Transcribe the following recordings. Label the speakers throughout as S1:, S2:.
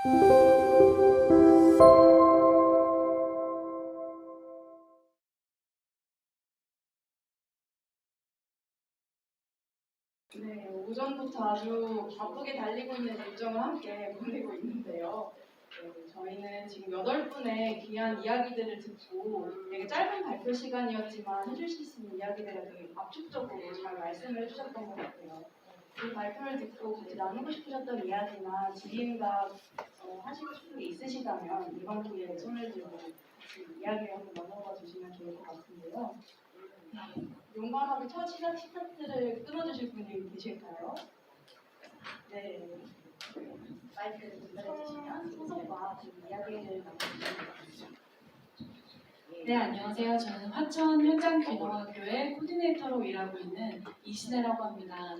S1: 네, 오전부터 아주 바쁘게 달리고 있는 일정을 함께 보내고 있는데요. 저희는 지금 8분의 귀한 이야기들을 듣고 되게 짧은 발표 시간이었지만 해주실 수 있는 이야기들을 되게 압축적으로 잘 말씀을 해주셨던 것 같아요. 이 발표를 듣고 같이 나누고 싶으셨던 이야기나 지인과 하시고 싶은 게 있으시다면 이번 기회에 손을 들고 같이 이야기를 한번 나눠봐 주시면 좋을 것 같은데요. 용감하게 첫 시작 스타트를 끊어주실 분이 계실까요? 네. 마이크를 전달해주시면 소속과 이야기를 나눠주시면
S2: 네, 안녕하세요. 저는 화천 현장귀농학교의 코디네이터로 일하고 있는 이신혜라고 합니다.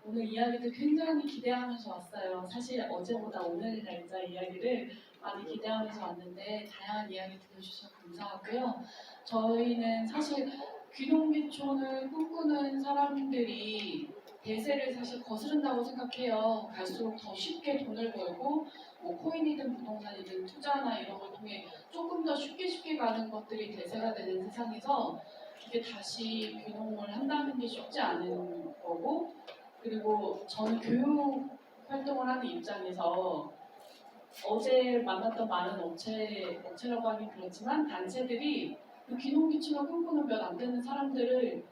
S2: 오늘 이야기도 굉장히 기대하면서 왔어요. 사실 어제보다 오늘 날짜 이야기를 많이 기대하면서 왔는데 다양한 이야기 들려주셔서 감사하고요. 저희는 사실 귀농귀촌을 꿈꾸는 사람들이 대세를 사실 거스른다고 생각해요. 갈수록 더 쉽게 돈을 벌고 뭐 코인이든 부동산이든 투자나 이런 걸 통해 조금 더 쉽게 가는 것들이 대세가 되는 세상에서 이게 다시 귀농을 한다는 게 쉽지 않은 거고, 그리고 저는 교육 활동을 하는 입장에서 어제 만났던 많은 업체라고 하긴 그렇지만 단체들이 그 귀농귀촌을 꿈꾸는 몇 안 되는 사람들을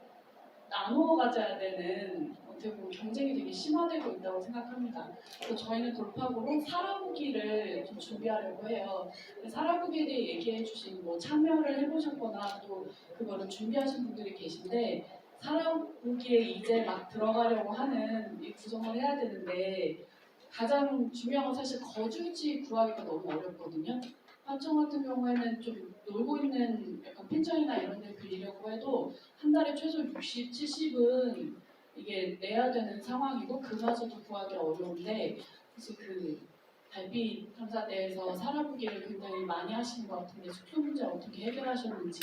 S2: 나누어 가져야 되는 어떻게 보면 경쟁이 되게 심화되고 있다고 생각합니다. 그래서 저희는 돌파구로 살아보기를 좀 준비하려고 해요. 살아보기에 대해 얘기해 주신 뭐 참여를 해보셨거나 또 그거를 준비하신 분들이 계신데 살아보기에 이제 막 들어가려고 하는 이 구성을 해야 되는데 가장 중요한 건 사실 거주지 구하기가 너무 어렵거든요. 화천 같은 경우에는 좀 놀고 있는 약간 펜션이나 이런 데 빌리려고 해도 한 달에 최소 60, 70은 이게 내야 되는 상황이고 그마저도 구하기 어려운데 그래서 그 달빛 탐사대에서 살아보기를 굉장히 많이 하시는 것 같은데 숙소 문제 어떻게 해결하셨는지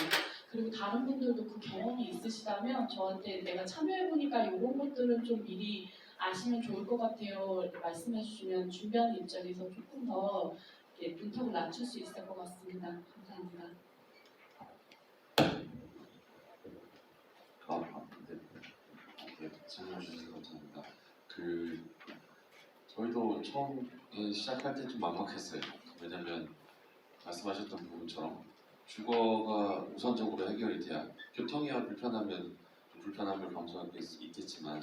S2: 그리고 다른 분들도 그 경험이 있으시다면 저한테 내가 참여해보니까 이런 것들은 좀 미리 아시면 좋을 것 같아요 말씀해 주시면 준비하는 입장에서 조금 더 문턱을 낮출 수 있을 것 같습니다. 감사합니다.
S3: 질문 주셔서 감사합니다. 저희도 처음 시작할 때 좀 막막했어요. 왜냐면 말씀하셨던 부분처럼 주거가 우선적으로 해결이 돼야 교통이야 불편하면 좀 불편함을 감수할 수 있겠지만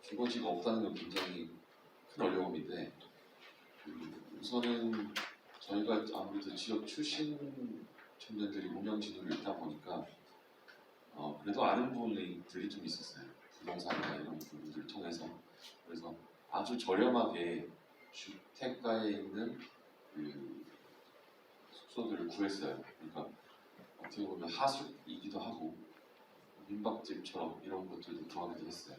S3: 주거지가 없다는 건 굉장히 큰 어려움인데 우선은 저희가 아무래도 지역 출신 청년들이 운영 지도를 있다 보니까 그래도 아는 분들이 좀 있었어요. 부동산이나 이런 부분들을 통해서. 그래서 아주 저렴하게 주택가에 있는 그 숙소들을 구했어요. 그러니까 어떻게 보면 하숙이기도 하고 민박집처럼 이런 것들도 구하기도 했어요.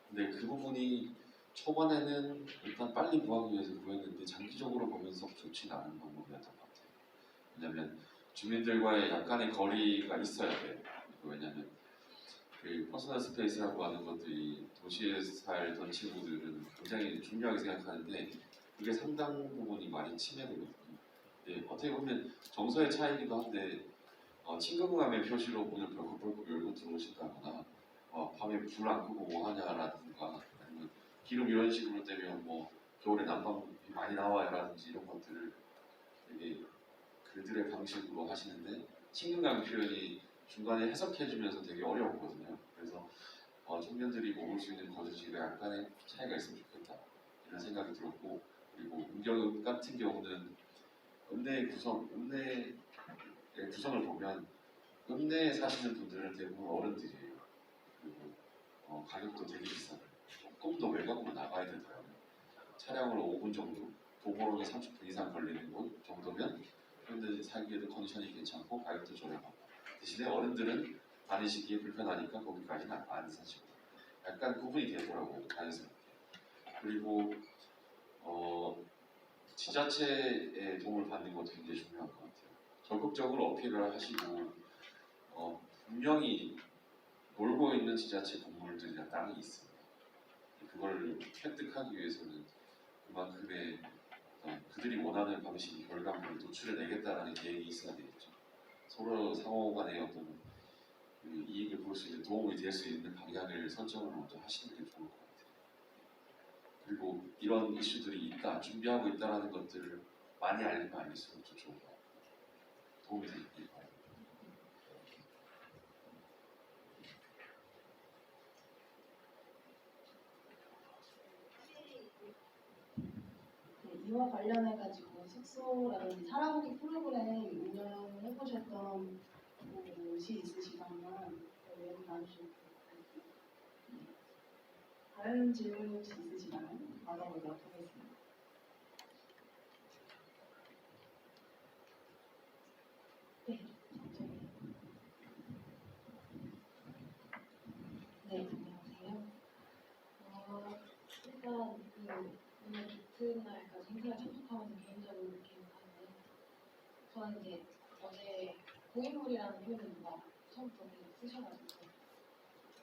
S3: 근데 그 부분이 초반에는 일단 빨리 구하기 위해서 구했는데 장기적으로 보면 썩 좋지는 않은 방법이었던 것 같아요. 왜냐하면 주민들과의 약간의 거리가 있어야 돼요. 왜냐하면 그 퍼스널 스페이스라고 하는 것들이 도시에 살던 친구들은 굉장히 중요하게 생각하는데 그게 상당 부분이 많이 침해되거든요. 네, 어떻게 보면 정서의 차이기도 한데 친근감의 표시로 문을 벌컥벌컥 열고 들어오신다거나 밤에 불 안 끄고 뭐 하냐라든가 아니면 기름 이런 식으로 되면 뭐 겨울에 난방이 많이 나와요라든지 이런 것들을 되게 그들의 방식으로 하시는데 친근감 표현이 중간에 해석해주면서 되게 어려웠거든요. 그래서 청년들이 머물 수 있는 거주지가 약간의 차이가 있으면 좋겠다 이런 생각이 들었고 그리고 문경 같은 경우는 읍내의 구성을 보면 읍내에 사시는 분들은 대부분 어른들이에요. 그리고 가격도 되게 비싸요. 조금 더 외곽으로 나가야 되더라고요. 차량으로 5분 정도, 도보로는 30분 이상 걸리는 곳 정도면 현대 살기에도 컨디션이 괜찮고 가격도 저렴하고 대신에 어른들은 다니시기에 불편하니까 거기까지는 안 사시고 약간 구분이 되더라고요. 자연스럽게. 그리고 지자체의 도움을 받는 것도 굉장히 중요한 것 같아요. 적극적으로 어필을 하시고 분명히 놀고 있는 지자체 건물들이나 땅이 있습니다. 그걸 획득하기 위해서는 그만큼의 그들이 원하는 방식의 결과물을 도출해내겠다라는 계획이 있어야 되겠죠. 서로 상호 간의 어떤 그 이익을 볼 수 있는 도움이 될 수 있는 방향을 선정을 먼저 하시는 게 좋을 것 같아요. 그리고 이런 이슈들이 있다, 준비하고 있다라는 것들을 많이 알리면 알릴수록 더 좋은 것 같아요. 도움이 되길 바랍니다.
S1: 네, 이와 관련해 가지고 숙소라든지 살아보기 프로그램 운영을 해보셨던 곳이 있으시다면 얘기 나누시면 좋겠고, 다른 질문 혹시 있으시다면 받아보도록 하겠습니다. 네,
S4: 네, 안녕하세요. 일단 오늘 이튿날까지 행사에 참석하면서 개인적으로 느끼는 바는 저는 이제 어제 고인물이라는 표현을 누가 처음부터 계속 쓰셔가지고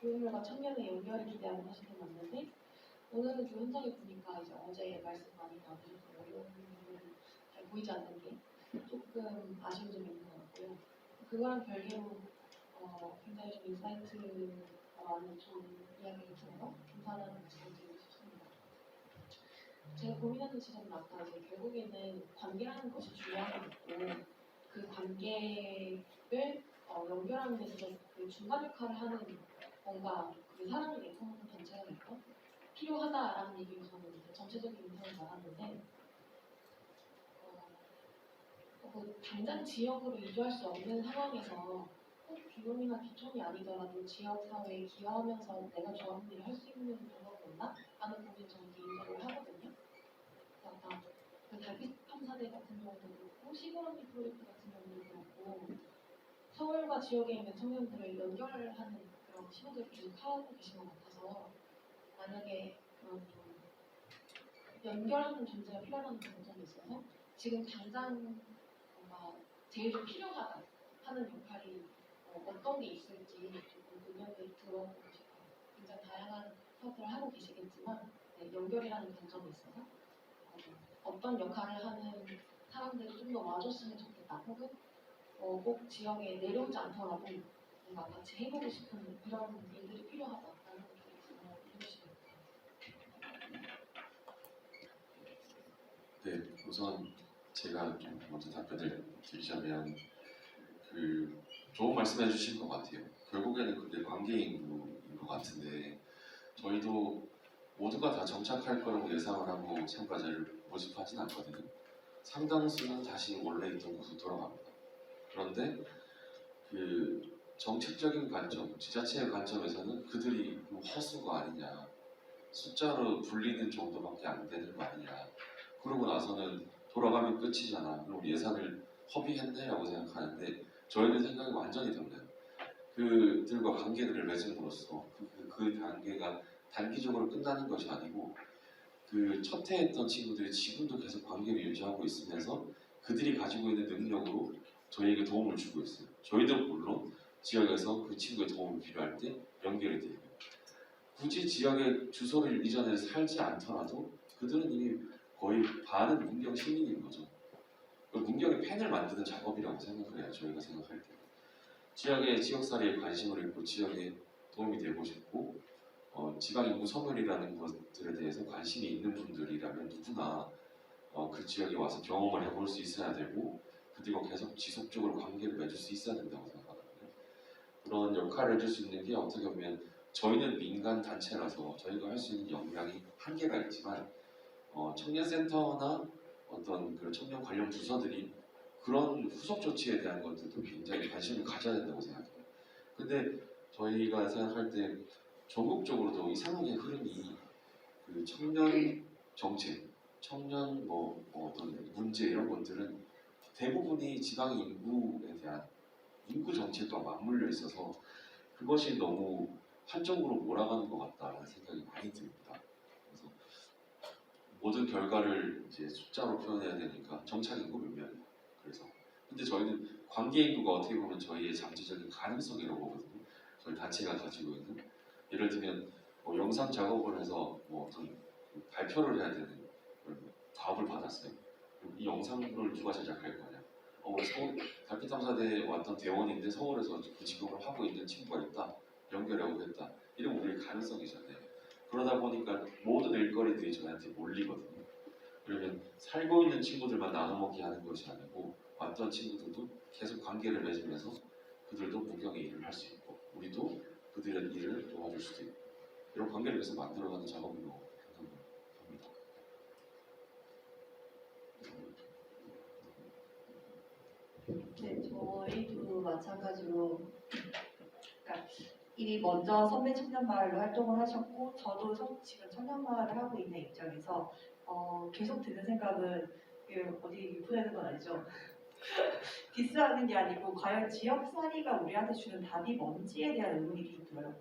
S4: 고인물과 청년의 연결을 기대하는 하시는 맞는데 오늘은 좀 현장에 보니까 이제 어제 말씀 많이 나누셨던 어려운 부분을 잘 보이지 않는 게 조금 아쉬운 점이 있는 것 같고요. 그거랑 별개로 굉장히 좀 인사이트가 많은 좋은 이야기를 들어서 감사하다는 말씀을 드리고 싶습니다. 제가 고민하는 지점은 아까 이제 결국에는 관계라는 것이 중요한 것 같고 그 관계를 연결하는 데 있어서 그 중간 역할을 하는 뭔가 그 사람을 예통하는 단체가 될까? 필요하다라는 얘기를 저는 이제 전체적인 인상을 나갔는데 당장 지역으로 이주할 수 없는 상황에서 꼭 귀농이나 귀촌이 아니더라도 지역 사회에 기여하면서 내가 좋아하는 일을 할 수 있는 방법이 없나? 라는 고민 저는 개인적으로 하거든요. 아까 그 달빛 탐사대 같은 경우도 그렇고 시골언니 프로젝트 같은 경우도 그렇고 서울과 지역에 있는 청년들을 연결하는 그런 시도들을 계속 하고 계신 것 같아서 만약에 그런 좀 연결하는 존재가 필요하다는 관점이 있어서 지금 당장 뭔가 제일 좀 필요하다 하는 역할이 어떤 게 있을지 조금 의견을 들어보고 싶어요. 굉장히 다양한 사업들을 하고 계시겠지만 네, 연결이라는 관점에 있어서 어떤 역할을 하는 사람들이 좀 더 와줬으면 좋겠다. 혹은 꼭 지역에 내려오지 않더라도 뭔가 같이 해보고 싶은 이런 일들이 필요하다라는 걸 해주시면
S3: 네, 우선 제가 좀 먼저 답변을 드리자면 그 좋은 말씀해 주신 것 같아요. 결국에는 그게 관계인 것 같은데 저희도 모두가 다 정착할 거라고 예상을 하고 참가자를 모집하진 않거든요. 상당수는 다시 원래 있던 곳으로 돌아갑니다. 그런데 그 정책적인 관점, 지자체의 관점에서는 그들이 허수가 아니냐, 숫자로 불리는 정도밖에 안 되는 거 아니냐. 그러고 나서는 돌아가면 끝이잖아. 그럼 예산을 허비했네라고 생각하는데 저희는 생각이 완전히 달라요. 그들과 관계를 맺음으로써 그 단계가 단기적으로 끝나는 것이 아니고 그 첫 해 했던 친구들이 지금도 계속 관계를 유지하고 있으면서 그들이 가지고 있는 능력으로 저희에게 도움을 주고 있어요. 저희도 물론 지역에서 그 친구의 도움이 필요할 때 연결이 돼요. 굳이 지역의 주소를 이전해서 살지 않더라도 그들은 이미 거의 반은 문경 시민인 거죠. 문경의 팬을 만드는 작업이라고 생각을 해요. 저희가 생각할 때. 지역의 지역살이에 관심을 갖고 지역에 도움이 되고 싶고 지방인구 소멸이라는 것들에 대해서 관심이 있는 분들이라면 누구나 그 지역에 와서 경험을 해볼 수 있어야 되고 그들과 계속 지속적으로 관계를 맺을 수 있어야 된다고 생각하거든요. 그런 역할을 해줄 수 있는 게 어떻게 보면 저희는 민간 단체라서 저희가 할 수 있는 역량이 한계가 있지만 청년센터나 어떤 그 청년 관련 부서들이 그런 후속 조치에 대한 것들도 굉장히 관심을 가져야 된다고 생각해요. 근데 저희가 생각할 때 전국적으로도 이상하게 흐름이 그 청년 정책, 청년 어떤 문제 이런 것들은 대부분이 지방 인구에 대한 인구 정책과 맞물려 있어서 그것이 너무 한쪽으로 몰아가는 것 같다는 생각이 많이 듭니다. 그래서 모든 결과를 이제 숫자로 표현해야 되니까 정착 인구 몇 명. 그래서 근데 저희는 관계 인구가 어떻게 보면 저희의 잠재적인 가능성이라고 보거든요. 저희 단체가 가지고 있는 예를 들면 영상 작업을 해서 어떤 발표를 해야 되는 과업을 받았어요. 이 영상을 누가 제작할 거냐? 우리 서울 달빛탐사대에 왔던 대원인데 서울에서 그 직업을 하고 있는 친구가 있다. 연결해 오겠다. 이런 우리의 가능성이잖아요. 그러다 보니까 모든 일거리들이 저희한테 몰리거든요. 그러면 살고 있는 친구들만 나눠먹기 하는 것이 아니고 왔던 친구들도 계속 관계를 맺으면서 그들도 무경의 일을 할 수 있고 우리도 그들의 일을 도와줄 수도 있고 이런 관계를 계속 만들어가는 작업으로 생각합니다.
S5: 네, 저희도 마찬가지로 그러니까 이미 먼저 선배 청년마을로 활동을 하셨고 저도 지금 청년마을을 하고 있는 입장에서 계속 드는 생각은 어디 유포되는 건 아니죠. 디스하는 게 아니고 과연 지역살이가 우리한테 주는 답이 뭔지에 대한 의문이 계속 들어요.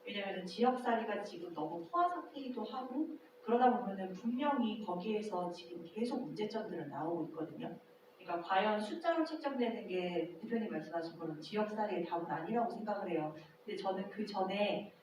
S5: 왜냐하면 지역살이가 지금 너무 포화 상태이기도 하고 그러다 보면은 분명히 거기에서 지금 계속 문제점들은 나오고 있거든요. 그러니까 과연 숫자로 책정되는 게 대표님 말씀하신 것처럼 지역살이의 답은 아니라고 생각을 해요. 근데 저는 그 전에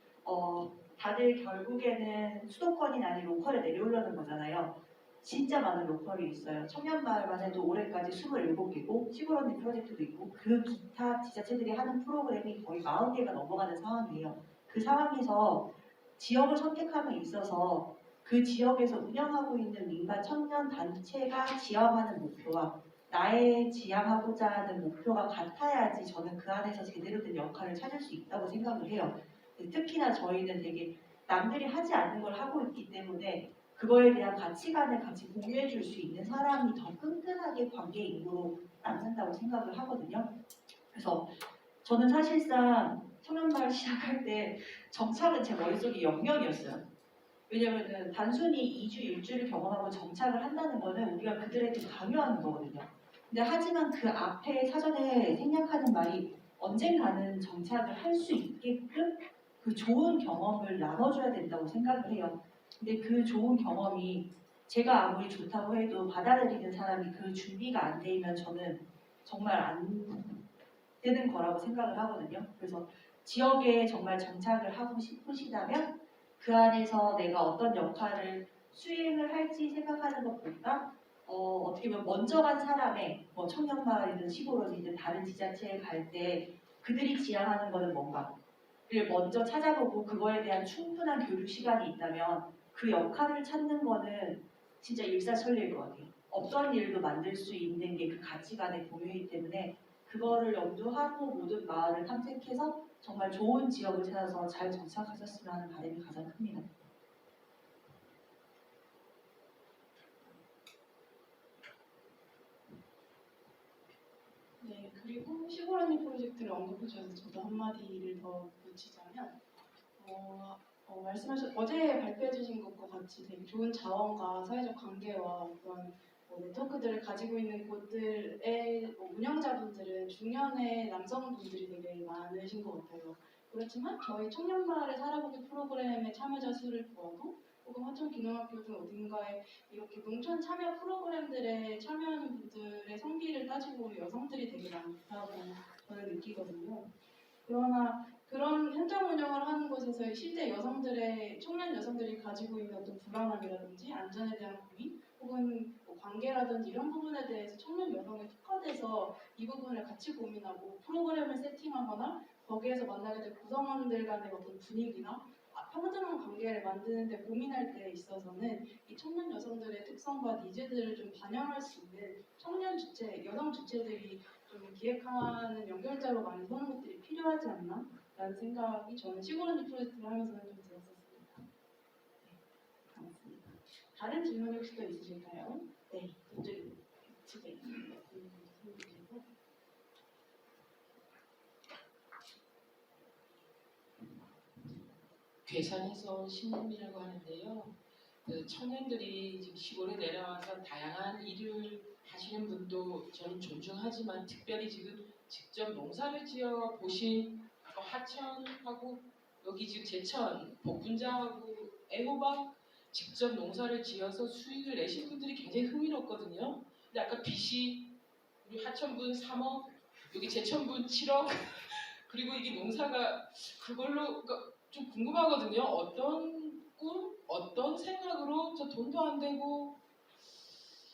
S5: 다들 결국에는 수도권이 아닌 로컬에 내려오려는 거잖아요. 진짜 많은 로컬이 있어요. 청년마을만 해도 올해까지 27개고 시골 언니 프로젝트도 있고 그 기타 지자체들이 하는 프로그램이 거의 40개가 넘어가는 상황이에요. 그 상황에서 지역을 선택함에 있어서 그 지역에서 운영하고 있는 민간 청년 단체가 지향하는 목표와 나의 지향하고자 하는 목표가 같아야지 저는 그 안에서 제대로 된 역할을 찾을 수 있다고 생각을 해요. 특히나 저희는 되게 남들이 하지 않는 걸 하고 있기 때문에 그거에 대한 가치관을 같이 공유해 줄 수 있는 사람이 더 끈끈하게 관계 인구로 남는다고 생각을 하거든요. 그래서 저는 사실상 청년마을 시작할 때 정착은 제 머릿속에 영역이었어요. 왜냐면은 단순히 2주, 1주를 경험하고 정착을 한다는 거는 우리가 그들에게 강요하는 거거든요. 근데 하지만 그 앞에 사전에 생략하는 말이 언젠가는 정착을 할 수 있게끔 그 좋은 경험을 나눠줘야 된다고 생각을 해요. 근데 그 좋은 경험이 제가 아무리 좋다고 해도 받아들이는 사람이 그 준비가 안 되면 저는 정말 안 되는 거라고 생각을 하거든요. 그래서 지역에 정말 정착을 하고 싶으시다면 그 안에서 내가 어떤 역할을 수행을 할지 생각하는 것보다 어떻게 보면 먼저 간 사람의 뭐 청년마을이든 시골이든 다른 지자체에 갈 때 그들이 지향하는 거는 뭔가를 먼저 찾아보고 그거에 대한 충분한 교류 시간이 있다면 그 역할을 찾는 거는 진짜 일사천리일 것 같아요. 어떤 일도 만들 수 있는 게 그 가치관의 공유이기 때문에 그거를 염두하고 모든 마을을 탐색해서 정말 좋은 지역을 찾아서 잘 정착하셨으면 하는 바람이 가장 큽니다.
S1: 네, 그리고 시골 언니 프로젝트를 언급해 주셔서 저도 한마디를 더 붙이자면 말씀하신 어제 발표해 주신 것과 같이 되게 좋은 자원과 사회적 관계와 어떤 네트워크들을 가지고 있는 곳들의 운영자분들은 중년의 남성분들이 되게 많으신 것 같아요. 그렇지만 저희 청년마을의 살아보기 프로그램의 참여자 수를 보아도 혹은 화천기농학교 등 어딘가에 이렇게 농촌 참여 프로그램들에 참여하는 분들의 성비를 따지고 여성들이 되게 많다고 저는 느끼거든요. 그러나 그런 현장 운영을 하는 곳에서의 실제 여성들의 청년 여성들이 가지고 있는 어떤 불안함이라든지 안전에 대한 고민 혹은 관계라든지 이런 부분에 대해서 청년 여성에 특화돼서 이 부분을 같이 고민하고 프로그램을 세팅하거나 거기에서 만나게 될 구성원들 간의 어떤 분위기나 평등한 관계를 만드는 데 고민할 때 있어서는 이 청년 여성들의 특성과 니즈들을 좀 반영할 수 있는 청년 주체, 여성 주체들이 좀 기획하는 연결자로 많이 서는 것들이 필요하지 않나? 라는 생각이 저는 시골 언니 프로젝트를 하면서는 좀 들었었습니다. 네, 고맙습니다. 다른 질문 혹시 또 있으실까요? 네, 이쪽에 집에 있습니다.
S6: 괴산에서 온 신문이라고 하는데요. 그 청년들이 지금 시골에 내려와서 다양한 일을 하시는 분도 저는 존중하지만 특별히 지금 직접 농사를 지어 보신 하천하고 여기 지금 제천, 복분자하고 애호박 직접 농사를 지어서 수익을 내신 분들이 굉장히 흥미롭거든요. 근데 아까 빚이 우리 하천분 3억, 여기 제천분 7억 그리고 이게 농사가 그걸로 좀 궁금하거든요. 어떤 꿈, 어떤 생각으로 저 돈도 안 되고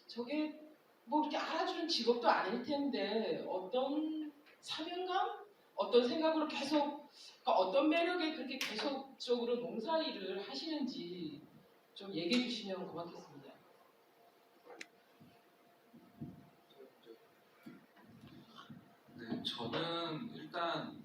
S6: 저게 뭐 이렇게 알아주는 직업도 아닐 텐데 어떤 사명감, 어떤 생각으로 계속 그러니까 어떤 매력에 그렇게 계속적으로 농사일을 하시는지 좀 얘기해 주시면 고맙겠습니다.
S7: 네, 저는 일단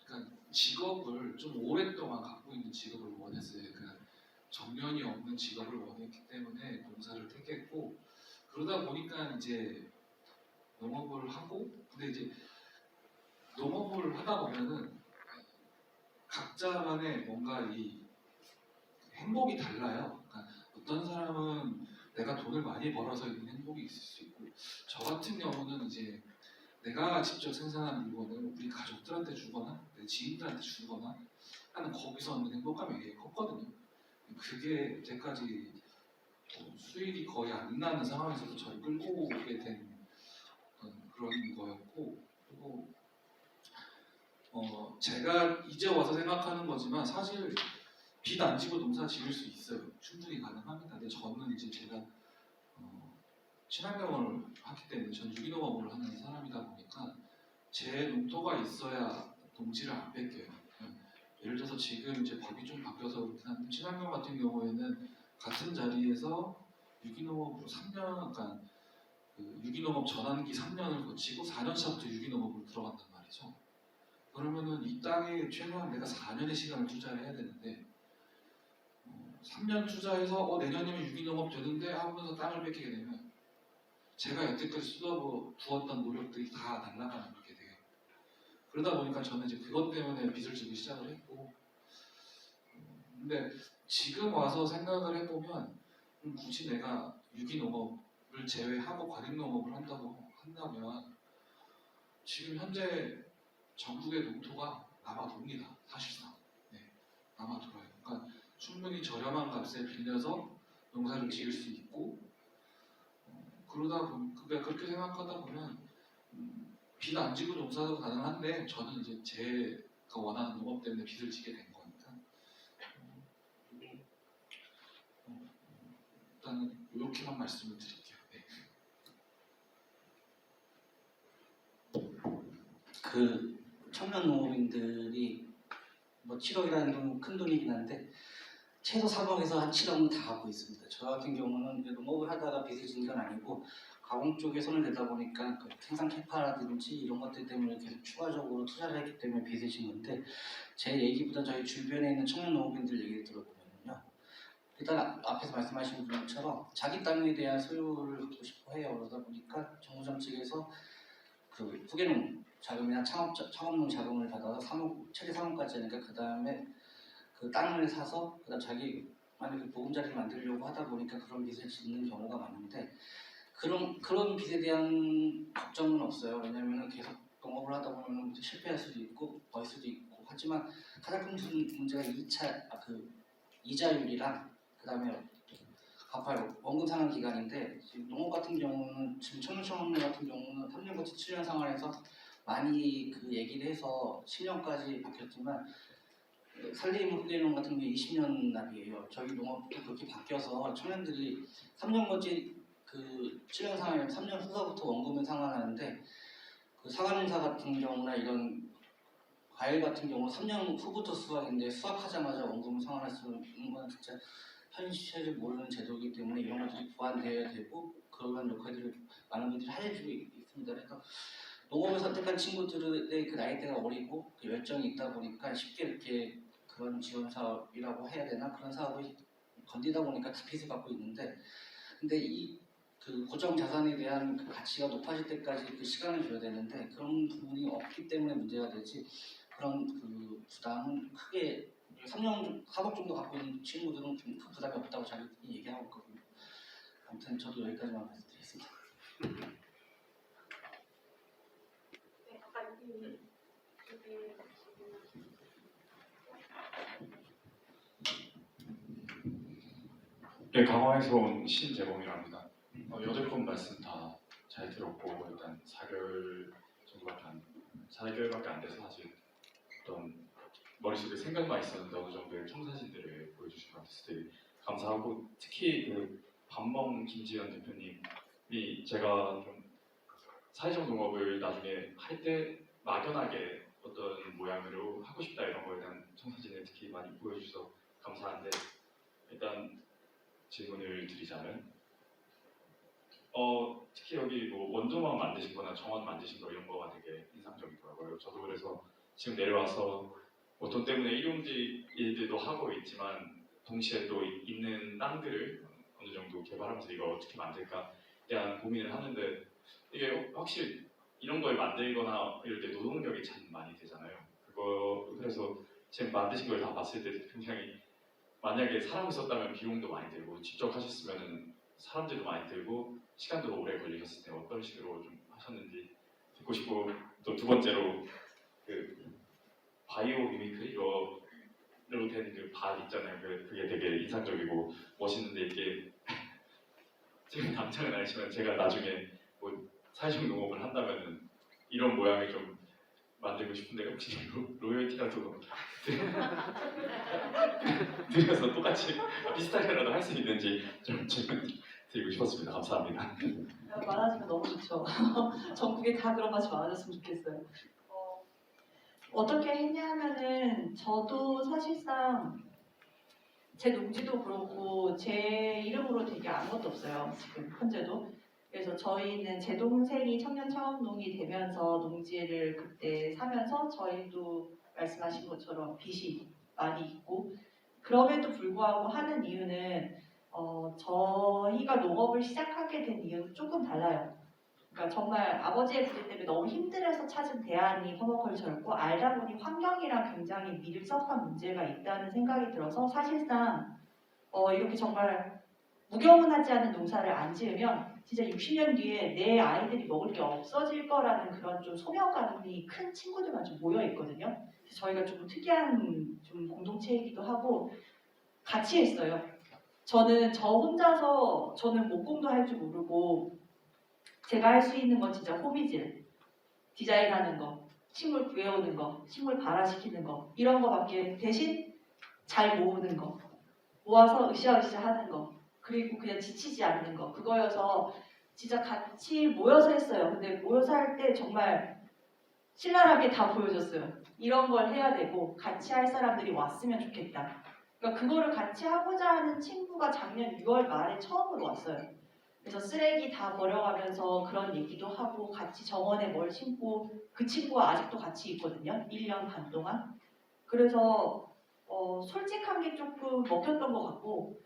S7: 그러니까 직업을 좀 오랫동안 갖고 있는 직업을 원했어요. 그러니까 정년이 없는 직업을 원했기 때문에 농사를 택했고 그러다 보니까 이제 농업을 하고 근데 이제 농업을 하다 보면은 각자만의 뭔가 이 행복이 달라요. 그러니까 어떤 사람은 내가 돈을 많이 벌어서 있는 행복이 있을 수 있고 저 같은 경우는 이제 내가 직접 생산한 물건을 우리 가족들한테 주거나 내 지인들한테 주거나 하는 거기서 얻는 행복감이 되게 컸거든요. 그게 여태까지 수익이 거의 안 나는 상황에서도 저를 끌고 오게 된 그런 거였고 그리고 제가 이제 와서 생각하는 거지만 사실 빚 안 지고 농사 지을 수 있어요. 충분히 가능합니다. 근데 저는 이제 제가 친환경을 하기 때문에 전 유기농업을 하는 사람이다 보니까 제 농토가 있어야 농지를 안 뺏겨요. 예를 들어서 지금 이제 법이 좀 바뀌어서 그렇긴 한데 친환경 같은 경우에는 같은 자리에서 유기농업으로 3년, 그러니까 그 유기농업 전환기 3년을 거치고 4년 차부터 유기농업으로 들어간단 말이죠. 그러면은 이 땅에 최소한 내가 4년의 시간을 투자를 해야 되는데 3년 투자해서 내년이면 유기농업 되는데 하면서 땅을 뺏기게 되면 제가 여태까지 쏟아부었던 노력들이 다 날아가는 게 돼요. 그러다 보니까 저는 이제 그것 때문에 빚을 지기 시작을 했고 근데 지금 와서 생각을 해보면 굳이 내가 유기농업을 제외하고 과립농업을 한다면 지금 현재 전국의 농토가 남아돕니다. 사실상 남아돌아요. 그러니까 충분히 저렴한 값에 빌려서 농사를 지을 수 있고 그러다 보면 그렇게 생각하다 보면 빚 안 지고 농사도 가능한데 저는 이제 제가 원하는 농업 때문에 빚을 지게 된 거니까 일단은 이렇게만 말씀을 드릴게요.
S8: 그 청년 농업인들이 뭐 7억이라는 돈은 큰 돈이긴 한데 최소 3억에서 한 7억은 다 갖고 있습니다. 저 같은 경우는 농업을 하다가 빚을 진 건 아니고 가공 쪽에 손을 대다 보니까 그 생산 캐파라든지 이런 것들 때문에 계속 추가적으로 투자를 했기 때문에 빚을 진 건데 제 얘기보다 저희 주변에 있는 청년 농업인들 얘기를 들어보면요. 일단 앞에서 말씀하신 분처럼 자기 땅에 대한 소유를 갖고 싶어 해요. 그러다 보니까 정부정 측에서 그 후계농 자금이나 창업농 자금을 받아서 최대 3억까지 하니까 그 다음에 그 땅을 사서 그다음 자기 만약에 보금자리를 만들려고 하다 보니까 그런 빚을 짓는 경우가 많은데 그런 빚에 대한 걱정은 없어요. 왜냐하면 계속 농업을 하다 보면 실패할 수도 있고 벌 수도 있고 하지만 가장 큰 문제가 이자율이랑 그다음에 갚아요. 원금 상환 기간인데 지금 농업 같은 경우는 지금 청년 같은 경우는 3년 거치 7년 상환에서 많이 그 얘기를 해서 10년까지 바뀌었지만 산림 후계농 같은 게 20년 납이에요. 저희 농업도 그렇게 바뀌어서 청년들이 3년 거치 그 7년 상환이면 3년 후서부터 원금을 상환하는데 그 사과농사 같은 경우나 이런 과일 같은 경우 3년 후부터 수확인데 수확하자마자 원금을 상환할 수 있는 건 진짜 현실을 모르는 제도이기 때문에 이런 것들이 보완되어야 되고 그런 역할들을 많은 분들이 해주고 있습니다. 그래서 농업을 선택한 친구들의 그 나이대가 어리고 그 열정이 있다 보니까 쉽게 이렇게 그런 지원 사업이라고 해야 되나 그런 사업을 건디다 보니까 다 빚을 갖고 있는데 근데 이 그 고정 자산에 대한 그 가치가 높아질 때까지 그 시간을 줘야 되는데 그런 부분이 없기 때문에 문제가 되지 그런 그 부담은 크게 3년 4억 정도 갖고 있는 친구들은 큰 부담이 없다고 자기들이 얘기하고 있거든요. 아무튼 저도 여기까지만 말씀드리겠습니다.
S9: 네, 강화에서 온 신재범이랍니다. 8분 말씀 다 잘 들었고 일단 4개월밖에 안 돼서 사실 어떤 머릿속에 생각만 있었는데 어느 정도의 청사진들을 보여주신 것 같아서 되게 감사하고 특히 그 밥먹은 김지현 대표님이 제가 좀 사회적 농업을 나중에 할 때 막연하게 어떤 모양으로 하고 싶다 이런 거에 대한 청사진을 특히 많이 보여주셔서 감사한데 일단 질문을 드리자면 특히 여기 뭐 원두막 만드신 거나 정원 만드신 거 이런 거가 되게 인상적이더라고요. 저도 그래서 지금 내려와서 뭐 돈 때문에 일용직 일들도 하고 있지만 동시에 또 있는 땅들을 어느 정도 개발하면서 이걸 어떻게 만들까 대한 고민을 하는데 이게 확실히 이런 걸 만들거나 이럴 때 노동력이 참 많이 되잖아요. 그래서 지금 만드신 걸 다 봤을 때 굉장히 만약에 사람이 썼다면 비용도 많이 들고 직접 하셨으면 사람들도 많이 들고 시간도 오래 걸리셨을 때 어떤 식으로 좀 하셨는지 듣고 싶고 또 두 번째로 그 바이오 미미크리로 된 그 밭 있잖아요. 그게 되게 인상적이고 멋있는데 이게 지금 당장은 아니지만 제가 나중에 뭐 사회적 농업을 한다면은 이런 모양을 좀 만들고 싶은데 혹시 로열티라도 드려서 똑같이 비슷하게라도 할 수 있는지 좀 질문 드리고 싶었습니다. 감사합니다.
S5: 많아지면 너무 좋죠. 전국에 다 그런 맛이 많아졌으면 좋겠어요. 어떻게 했냐면은 저도 사실상 제 농지도 그렇고 제 이름으로 된 게 아무것도 없어요. 지금 현재도. 그래서 저희는 제 동생이 청년 창업농이 되면서 농지를 그때 사면서 저희도 말씀하신 것처럼 빚이 많이 있고 그럼에도 불구하고 하는 이유는 저희가 농업을 시작하게 된 이유는 조금 달라요. 그러니까 정말 아버지의 부재 때문에 너무 힘들어서 찾은 대안이 퍼머컬처였고 알다 보니 환경이랑 굉장히 밀접한 문제가 있다는 생각이 들어서 사실상 이렇게 정말 무경은하지 않은 농사를 안 지으면 진짜 60년 뒤에 내 아이들이 먹을 게 없어질 거라는 그런 좀 소명감이 큰 친구들만 좀 모여 있거든요. 그래서 저희가 조금 특이한 좀 공동체이기도 하고 같이 했어요. 저는 저 혼자서 저는 목공도 할 줄 모르고 제가 할 수 있는 건 진짜 호비질, 디자인하는 거, 식물 구해오는 거, 식물 발화시키는 거 이런 거밖에 대신 잘 모으는 거, 모아서 으쌰으쌰 하는 거, 그리고 그냥 지치지 않는 거 그거여서 진짜 같이 모여서 했어요. 근데 모여서 할 때 정말 신랄하게 다 보여줬어요. 이런 걸 해야 되고 같이 할 사람들이 왔으면 좋겠다. 그러니까 그거를 같이 하고자 하는 친구가 작년 6월 말에 처음으로 왔어요. 그래서 쓰레기 다 버려가면서 그런 얘기도 하고 같이 정원에 뭘 심고 그 친구가 아직도 같이 있거든요. 1년 반 동안. 그래서 솔직한 게 조금 먹혔던 것 같고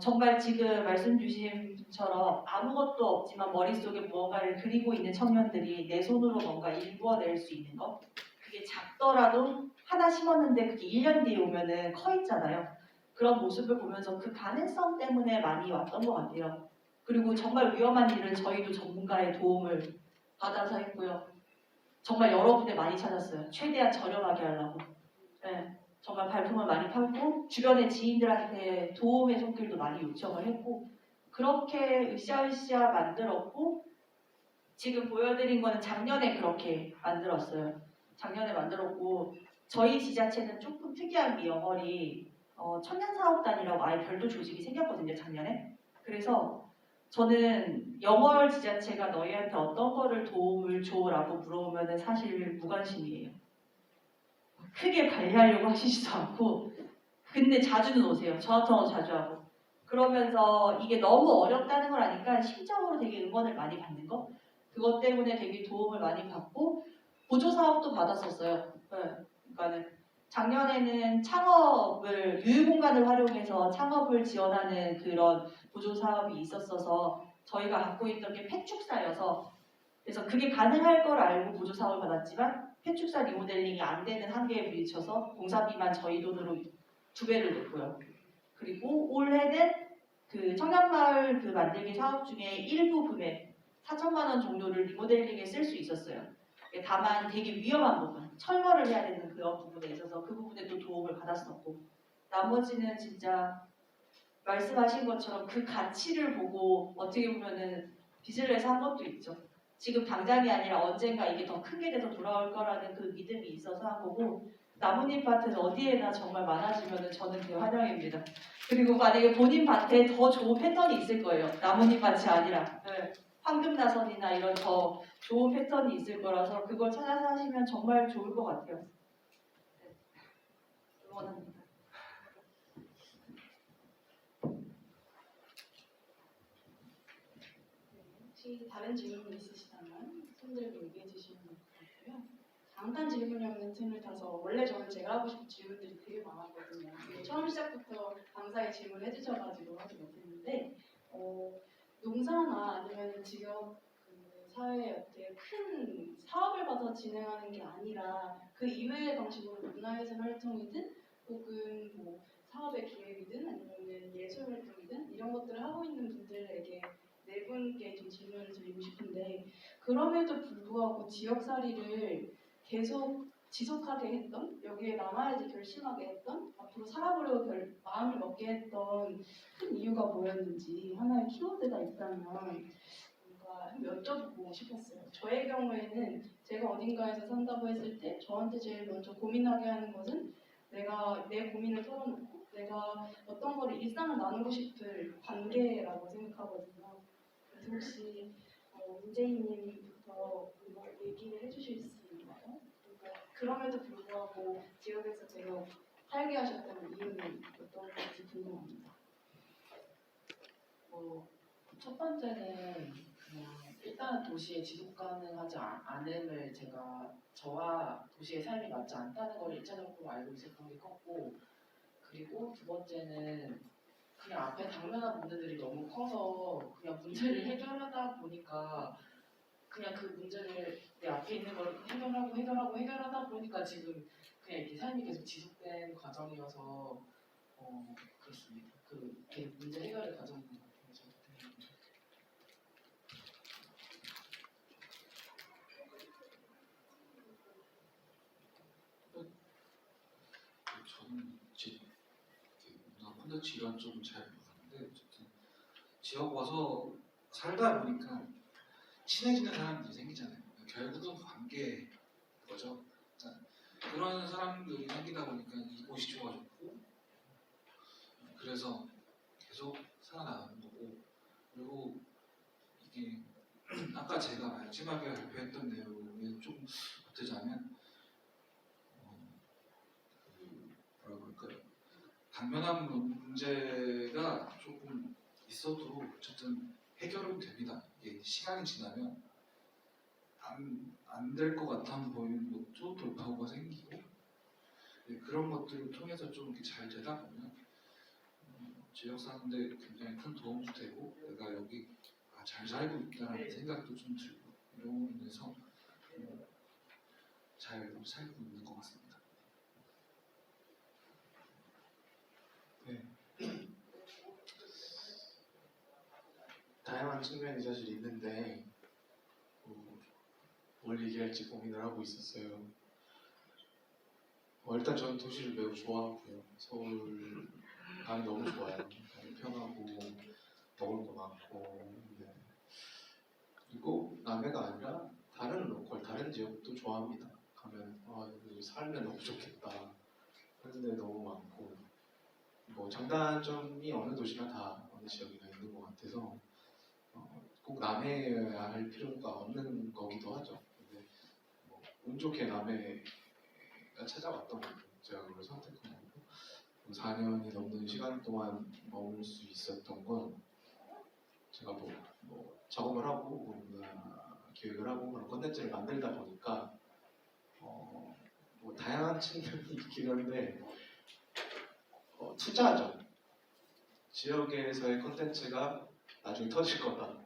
S5: 정말 지금 말씀 주신 분처럼 아무것도 없지만 머릿속에 무언가를 그리고 있는 청년들이 내 손으로 뭔가 일구어낼 수 있는 것 그게 작더라도 하나 심었는데 그게 1년 뒤에 오면은 커 있잖아요. 그런 모습을 보면서 그 가능성 때문에 많이 왔던 것 같아요. 그리고 정말 위험한 일은 저희도 전문가의 도움을 받아서 했고요. 정말 여러 군데 많이 찾았어요. 최대한 저렴하게 하려고. 네, 정말 발품을 많이 팔고 주변의 지인들한테 도움의 손길도 많이 요청을 했고 그렇게 으쌰으쌰 만들었고 지금 보여드린 거는 작년에 그렇게 만들었어요. 작년에 만들었고 저희 지자체는 조금 특이한 게 영월이 청년사업단이라고 아예 별도 조직이 생겼거든요. 작년에. 그래서 저는 영월 지자체가 너희한테 어떤 거를 도움을 줘라고 물어보면 사실 무관심이에요. 크게 관리하려고 하시지도 않고 근데 자주는 오세요. 전화통화도 자주 하고 그러면서 이게 너무 어렵다는 걸 아니까 심적으로 되게 응원을 많이 받는 거 그것 때문에 되게 도움을 많이 받고 보조사업도 받았었어요. 네. 그러니까는 작년에는 창업을 유휴공간을 활용해서 창업을 지원하는 그런 보조사업이 있었어서 저희가 갖고 있던 게 폐축사여서 그래서 그게 가능할 걸 알고 보조사업을 받았지만 폐축사 리모델링이 안 되는 한계에 부딪혀서 공사비만 저희 돈으로 2배를 냈고요. 그리고 올해는 그 청년마을 그 만들기 사업 중에 일부 금액 4천만 원 정도를 리모델링에 쓸 수 있었어요. 다만 되게 위험한 부분, 철거를 해야 되는 그런 부분에 있어서 그 부분에 또 도움을 받았었고 나머지는 진짜 말씀하신 것처럼 그 가치를 보고 어떻게 보면은 빚을 내서 한 것도 있죠. 지금 당장이 아니라 언젠가 이게 더 큰 게 돼서 돌아올 거라는 그 믿음이 있어서 한 거고 나뭇잎 밭은 어디에나 정말 많아지면 저는 대환영입니다. 그리고 만약에 본인 밭에 더 좋은 패턴이 있을 거예요. 나뭇잎 밭이 아니라 황금나선이나 이런 더 좋은 패턴이 있을 거라서 그걸 찾아서 하시면 정말 좋을 것 같아요. 네. 응원합니다.
S1: 혹시 다른 질문 있으시다면 손들고 얘기해 주시면 될 것 같고요. 잠깐 질문이 없는 틈을 타서 원래 저는 제가 하고 싶은 질문들이 되게 많았거든요. 근데 처음 시작부터 감사히 질문해 주셔가지고 하지 못했는데 농사나 아니면 지역 그 사회에 어떻게 큰 사업을 봐서 진행하는 게 아니라 그 이외의 방식으로 문화예술 활동이든 혹은 뭐 사업의 기획이든 아니면 예술 활동이든 이런 것들을 하고 있는 분들에게 네 분께 좀 질문을 드리고 싶은데 그럼에도 불구하고 지역살이를 계속 지속하게 했던 여기에 남아야지 결심하게 했던 앞으로 살아보려고 마음을 먹게 했던 큰 이유가 뭐였는지 하나의 키워드가 있다면 뭔가 여쭤보고 싶었어요. 저의 경우에는 제가 어딘가에서 산다고 했을 때 저한테 제일 먼저 고민하게 하는 것은 내가 내 고민을 털어놓고 내가 어떤 거를 일상을 나누고 싶을 관계라고 생각하거든요. 그래서 혹시 문재인님부터 뭐 얘기를 해주실 수 있나요? 그러니까 그럼에도 불구하고 지역에서 계속 살게 하셨다는 이유는 어떤 건지 궁금합니다.
S6: 첫 번째는 그냥 일단 도시에 지속 가능하지 않음을 저와 도시의 삶이 맞지 않다는 걸 일차적으로 알고 있었던 게 컸고, 그리고 두 번째는 그냥 앞에 당면한 문제들이 너무 커서 그냥 문제를 해결하다 보니까 그냥 그 문제를 내 앞에 있는 걸 해결하다 보니까 지금 그냥 이렇게 삶이 계속 지속된 과정이어서 그렇습니다. 그 계속 문제 해결의 과정인 것 같아요. 저도 되게.
S7: 저는 문화 콘텐츠 이런 쪽은 잘 모르는데 어쨌든 지역 와서 살다 보니까 친해지는 사람들이 생기잖아요. 결국은 관계 거죠. 그러니까 그런 사람들이 생기다 보니까 이곳이 좋아졌고 그래서 계속 살아나가는 거고, 그리고 이게 아까 제가 마지막에 발표했던 내용에 좀 보태자면 뭐라 그럴까요? 당면한 문제가 조금 있어도 어쨌든 해결은 됩니다. 이게 시간이 지나면 안 될 것 같아 보이는 것도 돌파구가 생기고 그런 것들을 통해서 좀 이렇게 잘 되다 보면 지역 사는데 굉장히 큰 도움도 되고 내가 여기 잘 살고 있다는 생각도 좀 들고 이런 면에서 잘 살고 있는 것 같습니다.
S10: 다양한 측면이 사실 있는데 뭘 얘기할지 고민을 하고 있었어요. 일단 저는 도시를 매우 좋아하고요. 서울 감이 너무 좋아요. 편하고 먹을 거 많고 그리고 남해가 아니라 다른 로컬, 다른 지역도 좋아합니다. 가면 여기 살면 너무 좋겠다 하는 데 너무 많고 장단점이 어느 도시나 다 어느 지역이나 있는 것 같아서 꼭 남해여야 할 필요가 없는 거기도 하죠. 근데 운 좋게 남해가 찾아왔던 거고 제가 그걸 선택한 거고 4년이 넘는 시간 동안 머물 수 있었던 건 제가 작업을 하고 기획을 하고 그런 콘텐츠를 만들다 보니까 다양한 측면이 있긴 한데 투자죠. 지역에서의 콘텐츠가 나중에 터질 거다.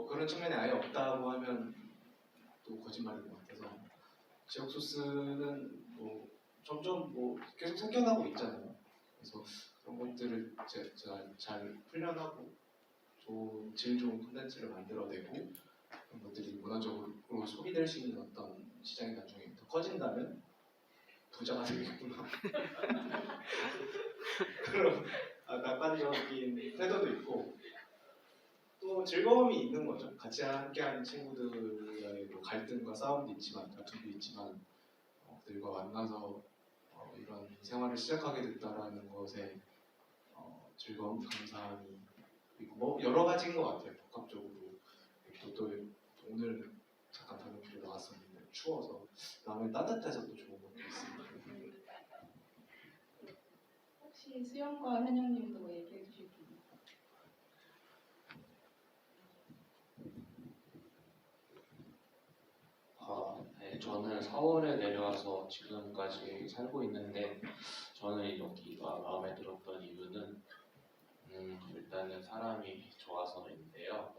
S10: 그런 측면이 아예 없다고 하면 또 거짓말인 것 같아서 지역 소스는 점점 계속 생겨나고 있잖아요. 그래서 그런 것들을 제가 잘 풀려나고 질 좋은 콘텐츠를 만들어내고 그런 것들이 문화적으로 소비될 수 있는 어떤 시장이 나중에 더 커진다면 부자가 되겠구나. 그런 낙관적인 태도도 있고 또 즐거움이 있는 거죠. 같이 함께하는 친구들과의 갈등과 싸움도 있지만 다툼도 있지만 들과 만나서 이런 생활을 시작하게 됐다라는 것에 즐거움, 감사함이 그리고 뭐 여러 가지인 것 같아요. 복합적으로 또 오늘 잠깐 다른 길에 나왔었는데 추워서 다음에 따뜻해서 또 좋은 것도 있습니다.
S1: 혹시 수영과 현영님도 얘기해 주실 분 있나요?
S11: 네, 저는 4월에 내려와서 지금까지 살고 있는데 저는 여기가 마음에 들었던 이유는 일단은 사람이 좋아서인데요.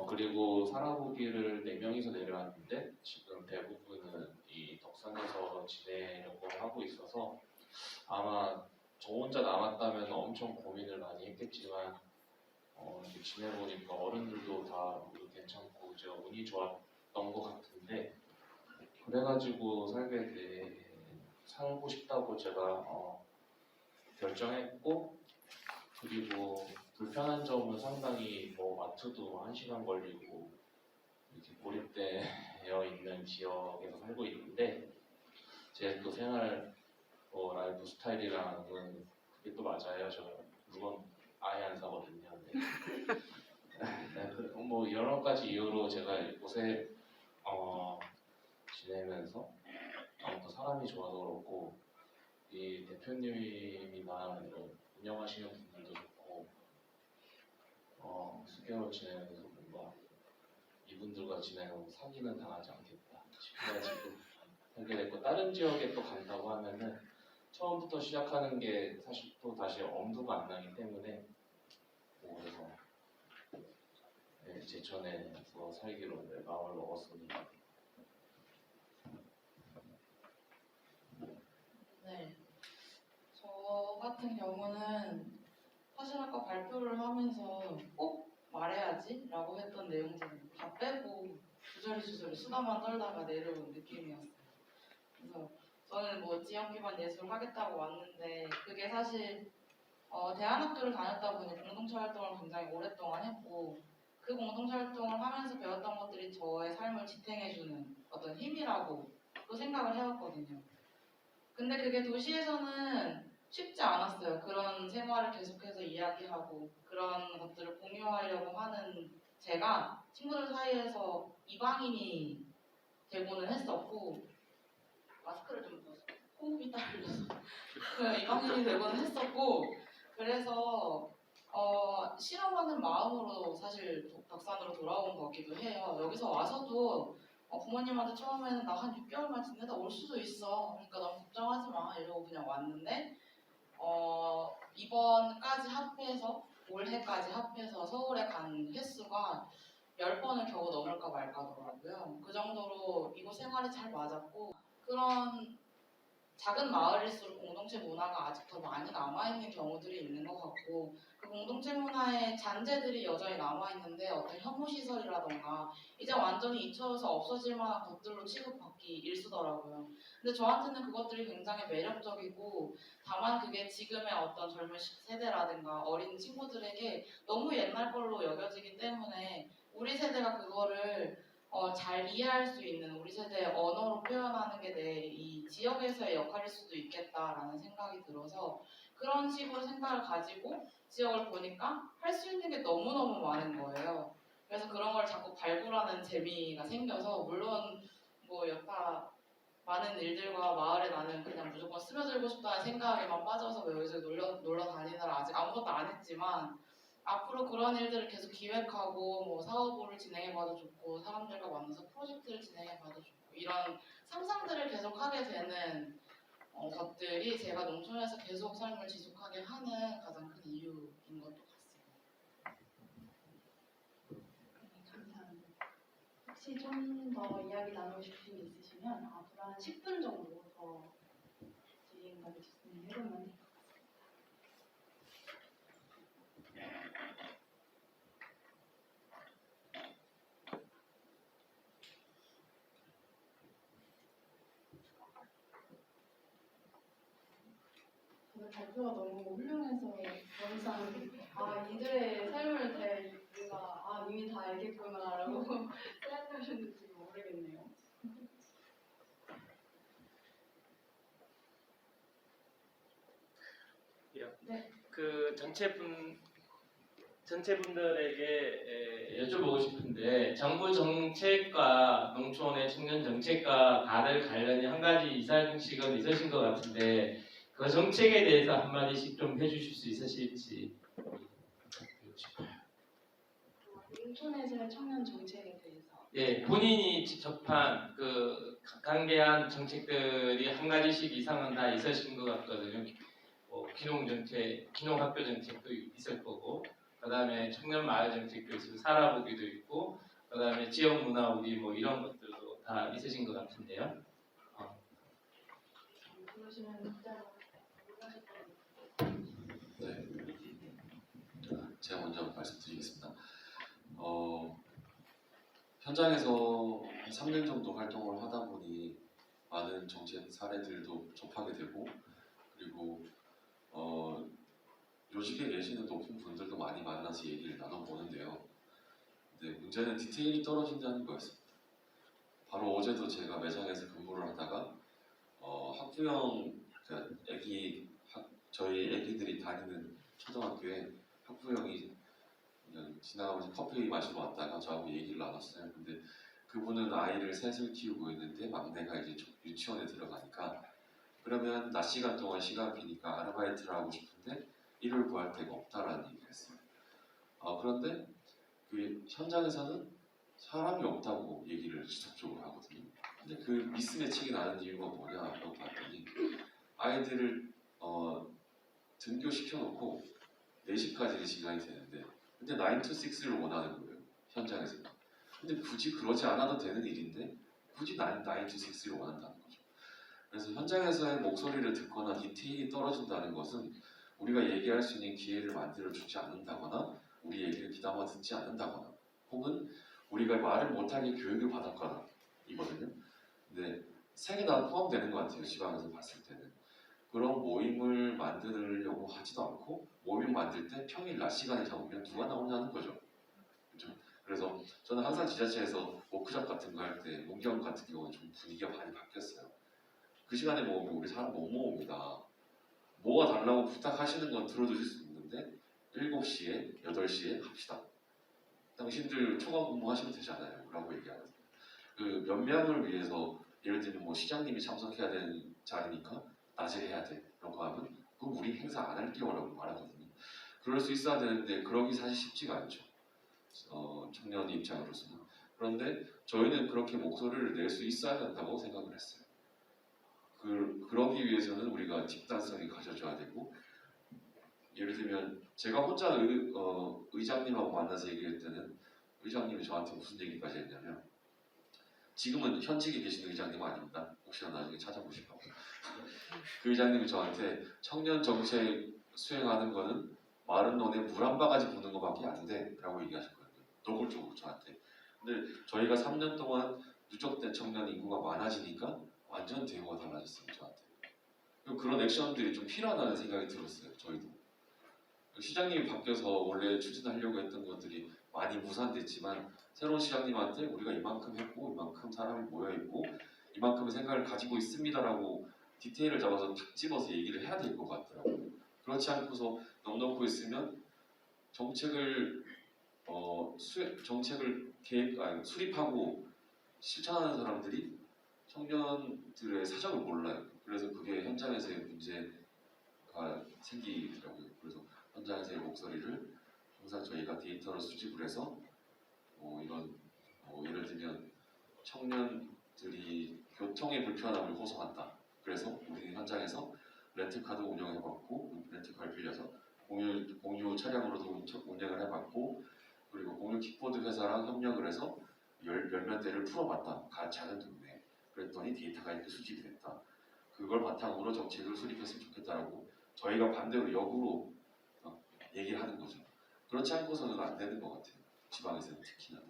S11: 그리고 살아보기를 4명이서 내려왔는데 지금 대부분은 이 덕산에서 지내려고 하고 있어서 아마 저 혼자 남았다면 엄청 고민을 많이 했겠지만 이렇게 지내보니까 어른들도 다 모두 괜찮고 제가 운이 좋았던 것 같은데 그래가지고 살고 싶다고 제가 결정했고 그리고 불편한 점은 상당히 뭐 마트도 1시간 걸리고 이렇게 고립되어 있는 지역에서 살고 있는데 제 또 생활 라이프 스타일이랑은 그게 또 맞아요. 저 물건 아예 안 사거든요. 네, 뭐 여러 가지 이유로 제가 이곳에 지내면서 아무튼 사람이 좋아서 그렇고 이 대표님이나 이런 운영하시는 분들도 좋고 수개월 지내면서 뭔가 이분들과 지내면 사기는 당하지 않겠다 싶어가지고 살게 됐고 다른 지역에 또 간다고 하면은 처음부터 시작하는 게 사실 또 다시 엄두가 안 나기 때문에 그래서 제천에서 살기로 마음을 먹었습니다.
S1: 네. 저 같은 경우는 사실 아까 발표를 하면서 꼭 말해야지 라고 했던 내용들은 다 빼고 주저리 수다만 떨다가 내려온 느낌이었어요. 그래서 저는 뭐 지역기반 예술 하겠다고 왔는데 그게 사실 대안학교를 다녔다 보니 공동체 활동을 굉장히 오랫동안 했고 그 공동체 활동을 하면서 배웠던 것들이 저의 삶을 지탱해주는 어떤 힘이라고 또 생각을 해왔거든요. 근데 그게 도시에서는 쉽지 않았어요. 그런 생활을 계속해서 이야기하고 그런 것들을 공유하려고 하는 제가 친구들 사이에서 이방인이 되고는 했었고 마스크를 좀 벗어 호흡이 딸려서 이방인이 되고는 했었고 그래서 실험하는 마음으로 사실 덕산으로 돌아온 거기도 해요. 여기서 와서도 부모님한테 처음에는 나 한 6개월만 지내다 올 수도 있어. 그러니까 너무 걱정하지 마. 이러고 그냥 왔는데 이번까지 합해서 올해까지 합해서 서울에 간 횟수가 10번을 겨우 넘을까 말까 하더라고요. 그 정도로 이곳 생활이 잘 맞았고 그런 작은 마을일수록 공동체 문화가 아직 더 많이 남아있는 경우들이 있는 것 같고 그 공동체 문화의 잔재들이 여전히 남아있는데 어떤 혐오시설이라던가 이제 완전히 잊혀져서 없어질 만한 것들로 취급받기 일쑤더라고요. 근데 저한테는 그것들이 굉장히 매력적이고 다만 그게 지금의 어떤 젊은 세대라든가 어린 친구들에게 너무 옛날 걸로 여겨지기 때문에 우리 세대가 그거를 잘 이해할 수 있는 우리 세대의 언어로 표현하는 게 내 이 지역에서의 역할일 수도 있겠다라는 생각이 들어서 그런 식으로 생각을 가지고 지역을 보니까 할 수 있는 게 너무너무 많은 거예요. 그래서 그런 걸 자꾸 발굴하는 재미가 생겨서 물론 뭐 여타 많은 일들과 마을에 나는 그냥 무조건 스며들고 싶다는 생각에만 빠져서 여기저기 놀러 다니느라 아직 아무것도 안 했지만 앞으로 그런 일들을 계속 기획하고 뭐 사업을 진행해봐도 좋고 사람들과 만나서 프로젝트를 진행해봐도 좋고 이런 상상들을 계속 하게 되는 것들이 제가 농촌에서 계속 삶을 지속하게 하는 가장 큰 이유인 것도 같습니다.
S2: 네, 감사합니다. 혹시 좀 더 이야기 나누고 싶은 게 있으시면 앞으로 한 10분 정도 더 지금까지 진행해보면 될 것 같습니다.
S1: 오늘 발표가 너무 훌륭해서 더 이상 이들의 삶을 우리가 이미 다 알겠구나라고 생각하셨는지 모르겠네요.
S11: 전체 분들에게 여쭤보고 싶은데 정부 정책과 농촌의 청년 정책과 다들 관련이 한 가지 이상씩은 있으신 것 같은데 그 정책에 대해서 한마디씩 좀 해주실 수 있으실지 부탁드리고 싶어요.
S2: 농촌에서의 청년 정책에 대해서
S11: 예, 본인이 접한 그 관계한 정책들이 한 가지씩 이상은 다 있으신 것 같거든요. 뭐 기농 정책, 기농 학교 정책도 있을 거고, 그다음에 청년 마을 정책도 있고, 살아보기도 있고, 그다음에 지역 문화 우리 뭐 이런 것들도 다 있으신 것 같은데요.
S2: 그러시면
S3: 네. 제가 먼저 말씀드리겠습니다. 현장에서 한 3년 정도 활동을 하다 보니 많은 정책 사례들도 접하게 되고 그리고 요직에 계시는 높은 분들도 많이 만나서 얘기를 나눠보는데요. 근데 문제는 디테일이 떨어진다는 거였습니다. 바로 어제도 제가 매장에서 근무를 하다가 학부형 그러니까 저희 애기들이 다니는 초등학교에 학부형이 그냥 지나가면서 커피 마시러 왔다가 저하고 얘기를 나눴어요. 근데 그분은 아이를 셋을 키우고 있는데 막내가 이제 유치원에 들어가니까 그러면 낮 시간 동안 시간 비니까 아르바이트를 하고 싶은데 일을 구할 데가 없다라는 얘기를 했어요. 그런데 그 현장에서는 사람이 없다고 얘기를 지속적으로 하거든요. 근데 그 미스매칭이 나는 이유가 뭐냐라고 봤더니 아이들을 등교시켜놓고 4시까지 시간이 되는데 근데 9 to 6를 원하는 거예요. 현장에서. 근데 굳이 그러지 않아도 되는 일인데 굳이 9 to 6를 원한다는 거죠. 그래서 현장에서의 목소리를 듣거나 디테일이 떨어진다는 것은 우리가 얘기할 수 있는 기회를 만들어주지 않는다거나 우리 얘기를 귀담아 듣지 않는다거나 혹은 우리가 말을 못하게 교육을 받았거나 이거든요. 근데 세 개 다 포함되는 것 같아요. 지방에서 봤을 때는. 그런 모임을 만들려고 하지도 않고 모임 만들 때 평일 낮 시간에 잡으면 누가 나오냐는 거죠. 그렇죠? 그래서 저는 항상 지자체에서 워크숍 같은 거 할 때 문경 같은 경우는 좀 분위기가 많이 바뀌었어요. 그 시간에 모으면 우리 사람 못 모읍니다. 뭐가 달라고 부탁하시는 건 들어주실 수 있는데 7시에, 8시에 합시다. 당신들 초과 근무하시면 되잖아요. 라고 얘기하거든요. 그 몇 명을 위해서 예를 들면 뭐 시장님이 참석해야 되는 자리니까 낮에 해야 돼. 라고 하면 그럼 우리 행사 안 할게요. 라고 말하거든요. 그럴 수 있어야 되는데 그러기 사실 쉽지가 않죠. 청년 입장으로서는. 그런데 저희는 그렇게 목소리를 낼 수 있어야 된다고 생각을 했어요. 그러기 위해서는 우리가 집단성이 가져져야 되고 예를 들면 제가 혼자 의장님하고 만나서 얘기할 때는 의장님이 저한테 무슨 얘기까지 했냐면 지금은 현직에 계신 의장님은 아닙니다. 혹시나 나중에 찾아보시고 그 의장님이 저한테 청년 정책 수행하는 거는 마른 논에 물 한 바가지 부는 것밖에 안 돼 라고 얘기하셨거든요. 노골적으로 저한테. 근데 저희가 3년 동안 누적된 청년 인구가 많아지니까 완전 대우가 달라졌어요. 저한테. 그런 액션들이 좀 필요하다는 생각이 들었어요. 저희도. 시장님이 바뀌어서 원래 추진하려고 했던 것들이 많이 무산됐지만 새로운 시장님한테 우리가 이만큼 했고 이만큼 사람이 모여있고 이만큼의 생각을 가지고 있습니다라고 디테일을 잡아서 탁 집어서 얘기를 해야 될 것 같더라고요. 그렇지 않고서 넉넉고 있으면 정책을 수립하고 실천하는 사람들이 청년들의 사정을 몰라요. 그래서 그게 현장에서의 문제가 생기더라고요. 그래서 현장에서의 목소리를 항상 저희가 데이터를 수집을 해서 이런 예를 들면 청년들이 교통의 불편함을 호소한다. 그래서 우리는 현장에서 렌트카도 운영해봤고 렌트카를 빌려서 공유 차량으로도 운영을 해봤고 그리고 공유 킥보드 회사랑 협력을 해서 몇몇 대를 풀어봤다. 작은 동네에. 그랬더니 데이터가 이렇게 수집이 됐다. 그걸 바탕으로 정책을 수립했으면 좋겠다라고 저희가 반대로 역으로 얘기를 하는 거죠. 그렇지 않고서는 안 되는 것 같아요. 지방에서는 특히나.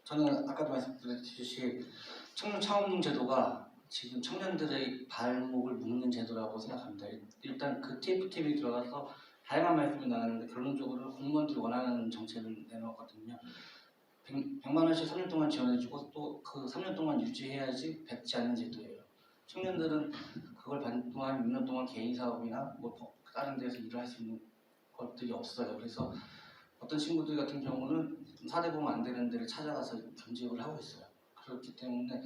S8: 저는 아까도 말씀드렸듯이 청년 창업농 제도가 지금 청년들의 발목을 묶는 제도라고 생각합니다. 일단 그 TF팀이 들어가서 다양한 말씀이 나왔는데 결론적으로 공무원들이 원하는 정책을 내놓았거든요. 100만 원씩 3년 동안 지원해주고 또 그 3년 동안 유지해야지 뱉지 않는 제도예요. 청년들은 그걸 받는 동안 6년 동안 개인 사업이나 뭐 다른 데서 일을 할 수 있는 것들이 없어요. 그래서 어떤 친구들 같은 경우는 4대 보험 안 되는 데를 찾아가서 겸직을 하고 있어요. 그렇기 때문에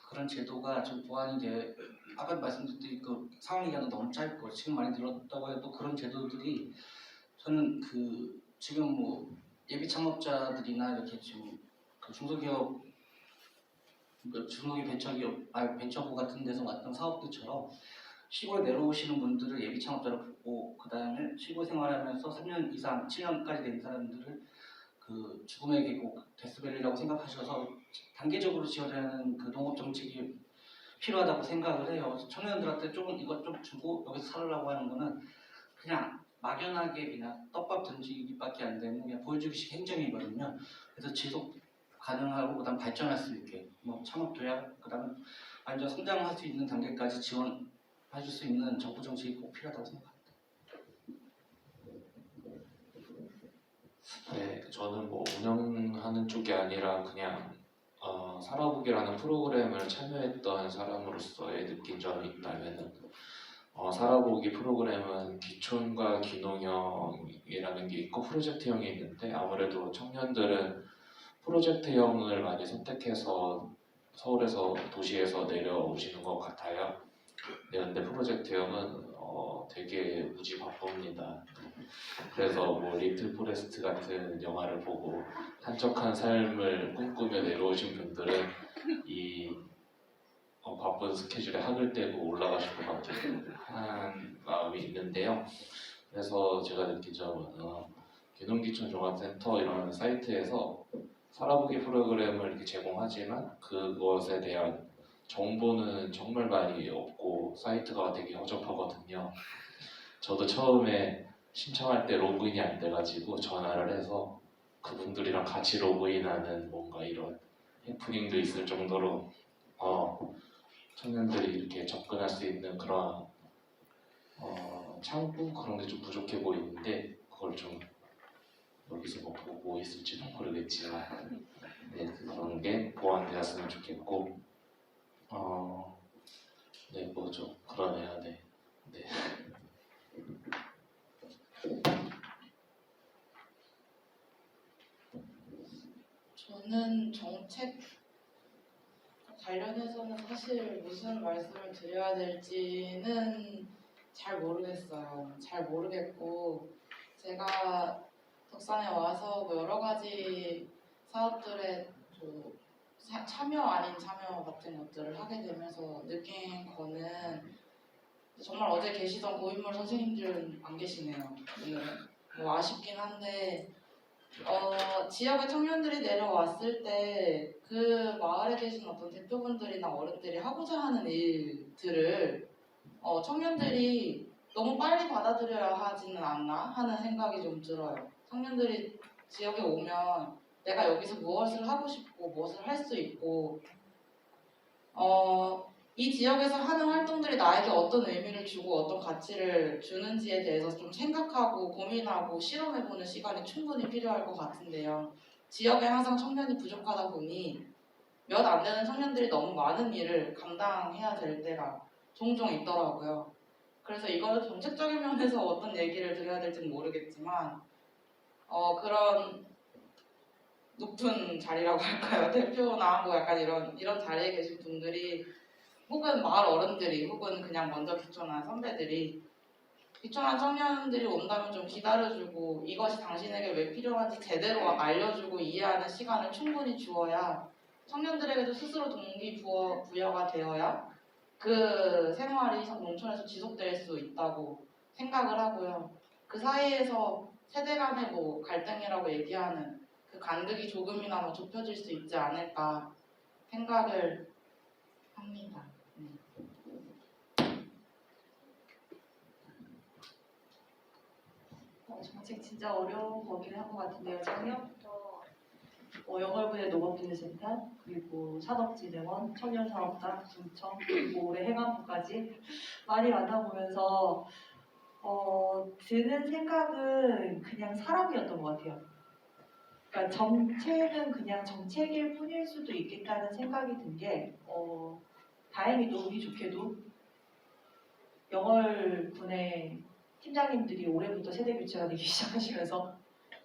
S8: 그런 제도가 좀 보완이 돼. 아까 말씀드렸듯이 그 상황 기간도 너무 짧고 지금 많이 늘었다고 해도 그런 제도들이 저는 그 지금 뭐 예비 창업자들이나 이렇게 지금 그 중소기업 중소기업 벤처부 같은 데서 왔던 사업들처럼 시골에 내려오시는 분들을 예비 창업자로 보고 그 다음에 시골 생활하면서 3년 이상 7년까지 된 사람들을 그 죽음의 계곡 데스밸리라고 생각하셔서 단계적으로 지원하는 그 농업 정책이 필요하다고 생각을 해요. 청년들한테 조금 이것 좀 주고 여기서 살으라고 하는 거는 그냥 막연하게 그냥 떡밥 던지기밖에 안 되는 그냥 보여주기식 행정이거든요. 그래서 지속 가능하고 그다음 발전할 수 있게 뭐 창업도약 그다음 완전 성장할 수 있는 단계까지 지원해줄 수 있는 정부 정책이 꼭 필요하다고 생각합니다.
S11: 네, 저는 뭐 운영하는 쪽이 아니라 그냥 살아보기라는 프로그램을 참여했던 사람으로서의 느낀 점이 있다면은 살아보기 프로그램은 기촌과 기농형이라는 게 있고 프로젝트형이 있는데 아무래도 청년들은 프로젝트형을 많이 선택해서 서울에서 도시에서 내려오시는 것 같아요. 네, 근데 프로젝트형은 되게 무지 바쁩니다. 그래서 뭐 리틀 포레스트 같은 영화를 보고 한적한 삶을 꿈꾸며 내려오신 분들은 이 바쁜 스케줄에 학을 떼고 올라가실 것 같은 한 마음이 있는데요. 그래서 제가 느낀 점은 기농기촌 종합센터 이런 사이트에서 살아보기 프로그램을 이렇게 제공하지만 그것에 대한 정보는 정말 많이 없고 사이트가 되게 허접하거든요. 저도 처음에 신청할 때 로그인이 안 돼가지고 전화를 해서 그분들이랑 같이 로그인하는 뭔가 이런 해프닝도 있을 정도로 청년들이 이렇게 접근할 수 있는 그런 창구 그런 게 좀 부족해 보이는데 그걸 좀 여기서 뭐 보고 있을지는 모르겠지만 네, 그런 게 보완되었으면 좋겠고 네, 뭐 좀 그러네요. 네. 네.
S1: 저는 정책 관련해서는 사실 무슨 말씀을 드려야 될지는 잘 모르겠어요. 잘 모르겠고 제가 덕산에 와서 뭐 여러 가지 사업들에 참여 아닌 참여 같은 것들을 하게 되면서 느낀 거는 정말 어제 계시던 고인물 선생님들은 안 계시네요. 오늘 뭐 아쉽긴 한데 지역의 청년들이 내려왔을 때 그 마을에 계신 어떤 대표분들이나 어른들이 하고자 하는 일들을 청년들이 너무 빨리 받아들여야 하지는 않나 하는 생각이 좀 들어요. 청년들이 지역에 오면 내가 여기서 무엇을 하고 싶고 무엇을 할 수 있고 이 지역에서 하는 활동들이 나에게 어떤 의미를 주고 어떤 가치를 주는지에 대해서 좀 생각하고 고민하고 실험해보는 시간이 충분히 필요할 것 같은데요. 지역에 항상 청년이 부족하다 보니 몇 안 되는 청년들이 너무 많은 일을 감당해야 될 때가 종종 있더라고요. 그래서 이거는 정책적인 면에서 어떤 얘기를 드려야 될지는 모르겠지만 그런 높은 자리라고 할까요? 대표나 뭐 약간 이런 자리에 계신 분들이 혹은 마을 어른들이 혹은 그냥 먼저 귀촌한 선배들이 귀촌한 청년들이 온다면 좀 기다려주고 이것이 당신에게 왜 필요한지 제대로 알려주고 이해하는 시간을 충분히 주어야 청년들에게도 스스로 동기부여가 되어야 그 생활이 농촌에서 지속될 수 있다고 생각을 하고요. 그 사이에서 세대 간의 뭐 갈등이라고 얘기하는 그 간극이 조금이나마 좁혀질 수 있지 않을까 생각을 합니다.
S5: 정책 진짜 어려운 거긴 한 것 같은데요. 작년부터 영월군의 농업기술센터 그리고 산업진흥원, 청년사업단, 군청 그리고 올해 행안부까지 많이 만나보면서 드는 생각은 그냥 사람이었던 것 같아요. 그러니까 정책은 그냥 정책일 뿐일 수도 있겠다는 생각이 든 게 다행히도 운이 좋게도 영월군의 팀장님들이 올해부터 세대 교체가 되기 시작하시면서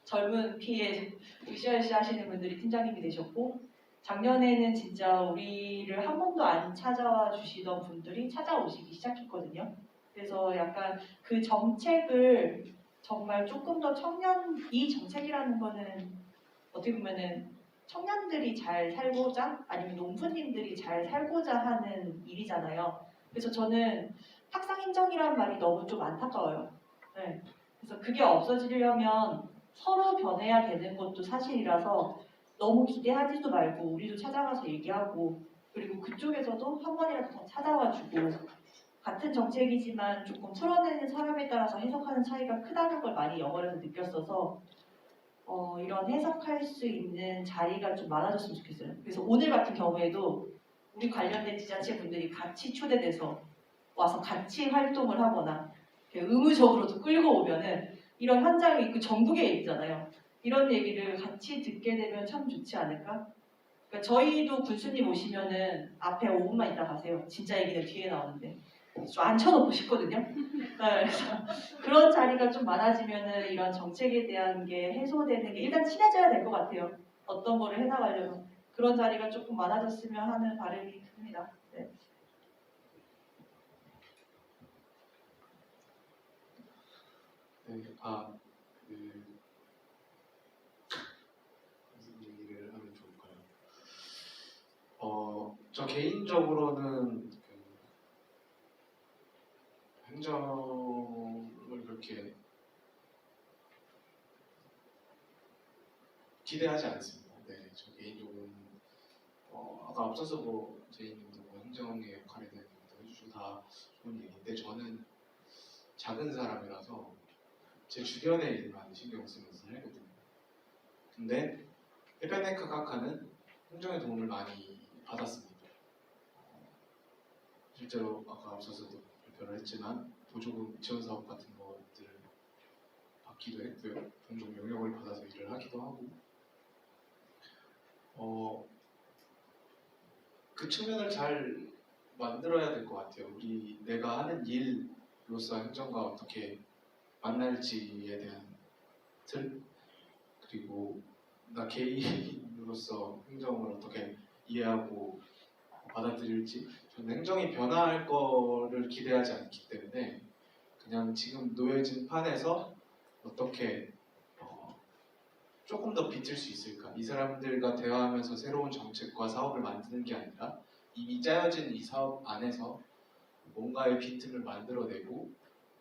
S5: 젊은 피에 으쌰으쌰 하시는 분들이 팀장님이 되셨고 작년에는 진짜 우리를 한 번도 안 찾아와 주시던 분들이 찾아오시기 시작했거든요. 그래서 약간 그 정책을 정말 조금 더 이 정책이라는 거는 어떻게 보면은 청년들이 잘 살고자 아니면 농부님들이 잘 살고자 하는 일이잖아요. 그래서 저는 탁상인정이라는 말이 너무 좀 안타까워요. 네. 그래서 그게 없어지려면 서로 변해야 되는 것도 사실이라서 너무 기대하지도 말고 우리도 찾아가서 얘기하고 그리고 그쪽에서도 한 번이라도 더 찾아와주고 같은 정책이지만 조금 풀어내는 사람에 따라서 해석하는 차이가 크다는 걸 많이 영어에서 느꼈어서 이런 해석할 수 있는 자리가 좀 많아졌으면 좋겠어요. 그래서 오늘 같은 경우에도 우리 관련된 지자체 분들이 같이 초대돼서 와서 같이 활동을 하거나 의무적으로도 끌고 오면은 이런 현장이 그 전국의 얘기잖아요. 이런 얘기를 같이 듣게 되면 참 좋지 않을까? 그러니까 저희도 군수님 오시면은 앞에 5분만 있다 가세요. 진짜 얘기는 뒤에 나오는데 좀 앉혀놓고 싶거든요. 네, 그래서 그런 자리가 좀 많아지면은 이런 정책에 대한 게 해소되는 게 일단 친해져야 될 것 같아요. 어떤 거를 해나가려면 그런 자리가 조금 많아졌으면 하는 바람이 큽니다. 네.
S10: 네, 무슨 얘기를 하면 좋을까요? 저 개인적으로는 행정을 그렇게 기대하지 않습니다. 네, 저 개인적으로는 아까 앞서서 제이님도 행정의 역할에 대한 얘기도 해주시고 다 좋은 얘기인데 저는 작은 사람이라서 제 주변의 일만 신경 쓰면서 살거든요. 근데 해변네크 카카는 행정의 도움을 많이 받았습니다. 실제로 아까 앞서서도 발표를 했지만 보조금 지원 사업 같은 것들을 받기도 했고요. 종종 용역을 받아서 일을 하기도 하고 그 측면을 잘 만들어야 될 것 같아요. 내가 하는 일로서 행정과 어떻게 만날지에 대한 틀 그리고 나 개인으로서 행정을 어떻게 이해하고 받아들일지 저는 행정이 변화할 거를 기대하지 않기 때문에 그냥 지금 놓여진 판에서 어떻게 조금 더 비틀 수 있을까 이 사람들과 대화하면서 새로운 정책과 사업을 만드는 게 아니라 이미 짜여진 이 사업 안에서 뭔가의 빈틈을 만들어내고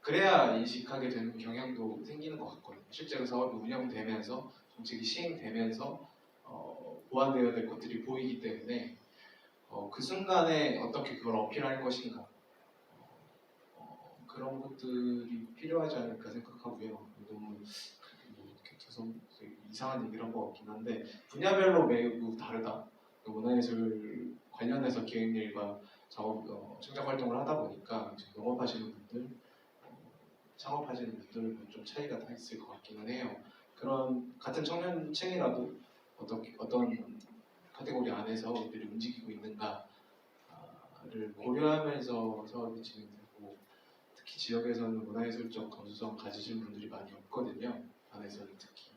S10: 그래야 인식하게 되는 경향도 생기는 것 같거든요. 실제로 사업이 운영되면서 정책이 시행되면서 보완되어야 될 것들이 보이기 때문에 그 순간에 어떻게 그걸 어필할 것인가 그런 것들이 필요하지 않을까 생각하고요. 너무 겹쳐서 이상한 얘기를 한 것 같긴 한데 분야별로 매우 다르다. 문화예술 관련해서 기획일과 창작 활동을 하다 보니까 영업하시는 분들, 창업하시는 분들은 좀 차이가 다 있을 것 같기는 해요. 그런 같은 청년층이라도 어떤 카테고리 안에서 우리들이 움직이고 있는가를 고려하면서 사업이 진행되고 특히 지역에서는 문화예술적 감수성 가지신 분들이 많이 없거든요. 안에서는 특히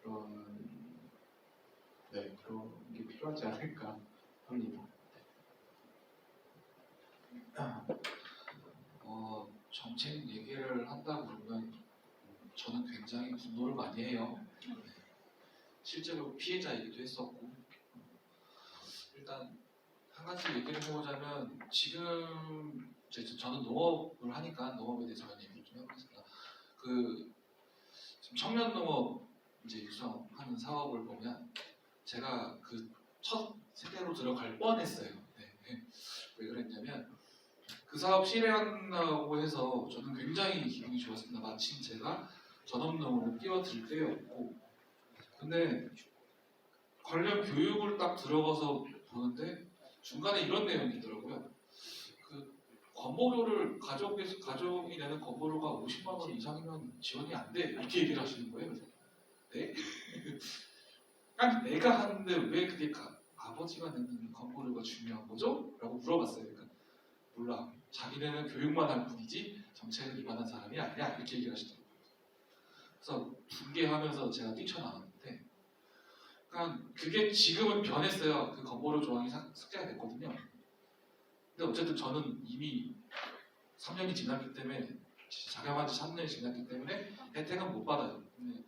S10: 그런 게 필요하지 않을까 합니다.
S7: 정책 얘기를 한다 그러면 저는 굉장히 분노를 많이 해요. 실제로 피해자이기도 했었고 일단 한 가지 얘기를 해보자면 지금 저는 농업을 하니까 농업에 대해서 얘기를 좀 해보겠습니다. 지금 청년 농업 육성하는 사업을 보면 제가 그 첫 세대로 들어갈 뻔했어요. 네. 왜 그랬냐면 그 사업 실행한다고 해서 저는 굉장히 기분이 좋았습니다. 마침 제가 전업농으로 뛰어들 때였고 근데 관련 교육을 딱 들어가서 보는데 중간에 이런 내용이 있더라고요. 그 건보료를 가족이 내는 건보료가 50만 원 이상이면 지원이 안 돼. 이렇게 얘기를 하시는 거예요. 네? 아니 내가 하는데 왜 그게 아버지가 내는 건보료가 중요한 거죠? 라고 물어봤어요. 그러니까 몰라. 자기네는 교육만 할 뿐이지 정책을 위반한 사람이 아니야. 이렇게 얘기를 하시더라고요. 그래서 분개하면서 제가 뛰쳐나왔는데 그러니까 그게 지금은 변했어요. 그 건보료 조항이 삭제가 됐거든요. 근데 어쨌든 저는 이미 3년이 지났기 때문에 자격한 지 3년이 지났기 때문에 혜택은 못 받아요. 근데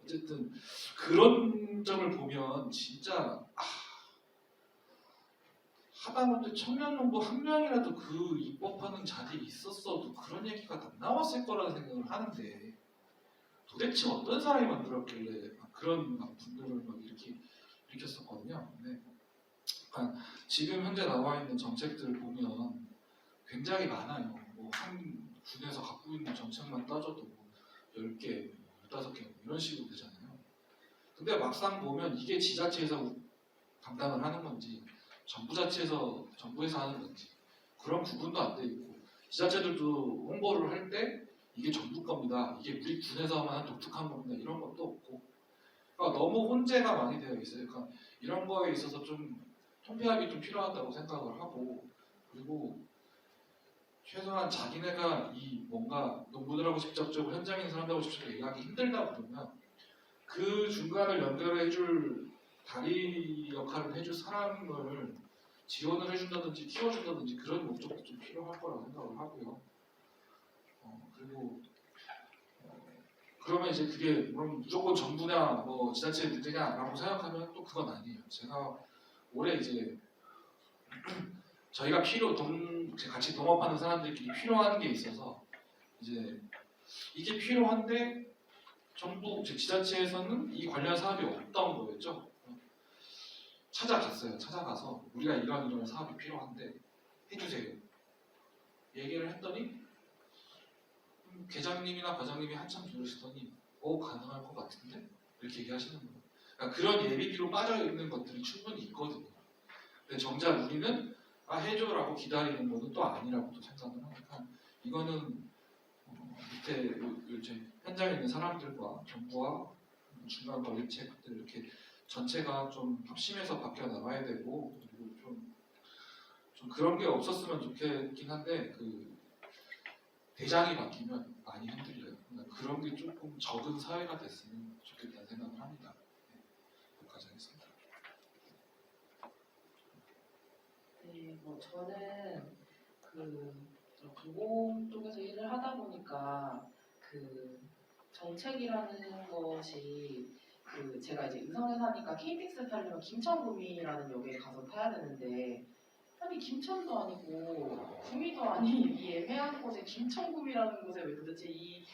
S7: 어쨌든 그런 점을 보면 진짜 하다못해 청년농부 한 명이라도 그 입법하는 자리에 있었어도 그런 얘기가 안 나왔을 거라는 생각을 하는데 도대체 어떤 사람이 만들었길래 그런 분들을 이렇게 일으켰었거든요. 근데 지금 현재 나와 있는 정책들을 보면 굉장히 많아요. 뭐 한 군에서 갖고 있는 정책만 따져도 10개, 15개 이런 식으로 되잖아요. 근데 막상 보면 이게 지자체에서 담당을 하는 건지 정부에서 하는 건지 그런 구분도 안 돼 있고 지자체들도 홍보를 할 때 이게 정부 겁니다. 이게 우리 군에서만 하는 독특한 겁니다. 이런 것도 없고 그러니까 너무 혼재가 많이 되어 있어요. 그러니까 이런 거에 있어서 좀 통폐합이 좀 필요하다고 생각을 하고 그리고 최소한 자기네가 이 뭔가 농부들하고 직접적으로 현장에 있는 사람들하고 직접 얘기하기 힘들다 그러면 그 중간을 연결해줄 다리 역할을 해줄 사람을 지원을 해준다든지 키워준다든지 그런 목적도 좀 필요할 거라고 생각을 하고요. 그리고 그러면 이제 그게 그럼 무조건 정부냐 뭐 지자체의 문제냐라고 생각하면 또 그건 아니에요. 제가 올해 이제 저희가 같이 동업하는 사람들끼리 필요한 게 있어서 이제 이게 필요한데 정부 지자체에서는 이 관련 사업이 없던 거였죠. 찾아가서 우리가 이런 사업이 필요한데 해주세요. 얘기를 했더니 계장님이나 과장님이 한참 들으시더니 가능할 것 같은데? 이렇게 얘기하시는 거예요. 그러니까 그런 예비비로 빠져있는 것들이 충분히 있거든요. 근데 정작 우리는 해줘라고 기다리는 거는 또 아니라고 또 생각을 하니까 이거는 밑에 현장에 있는 사람들과 정부와 중간 관리체들 이렇게 전체가 좀 합심해서 바뀌어 나가야 되고 그리고 좀 그런 게 없었으면 좋겠긴 한데 그 대장이 바뀌면 많이 흔들려요. 그러니까 그런 게 조금 적은 사회가 됐으면 좋겠다는 생각을 합니다. 네, 여기까지 하겠습니다.
S6: 네, 뭐 저는 그 공공 쪽에서 일을 하다 보니까 그 정책이라는 것이 제가 이제 의성에 사니까 KTX 타려면 김천구미라는 역에 가서 타야 되는데 아니 김천도 아니고 구미도 아닌 이 애매한 곳에 김천구미라는 곳에 왜 도대체 이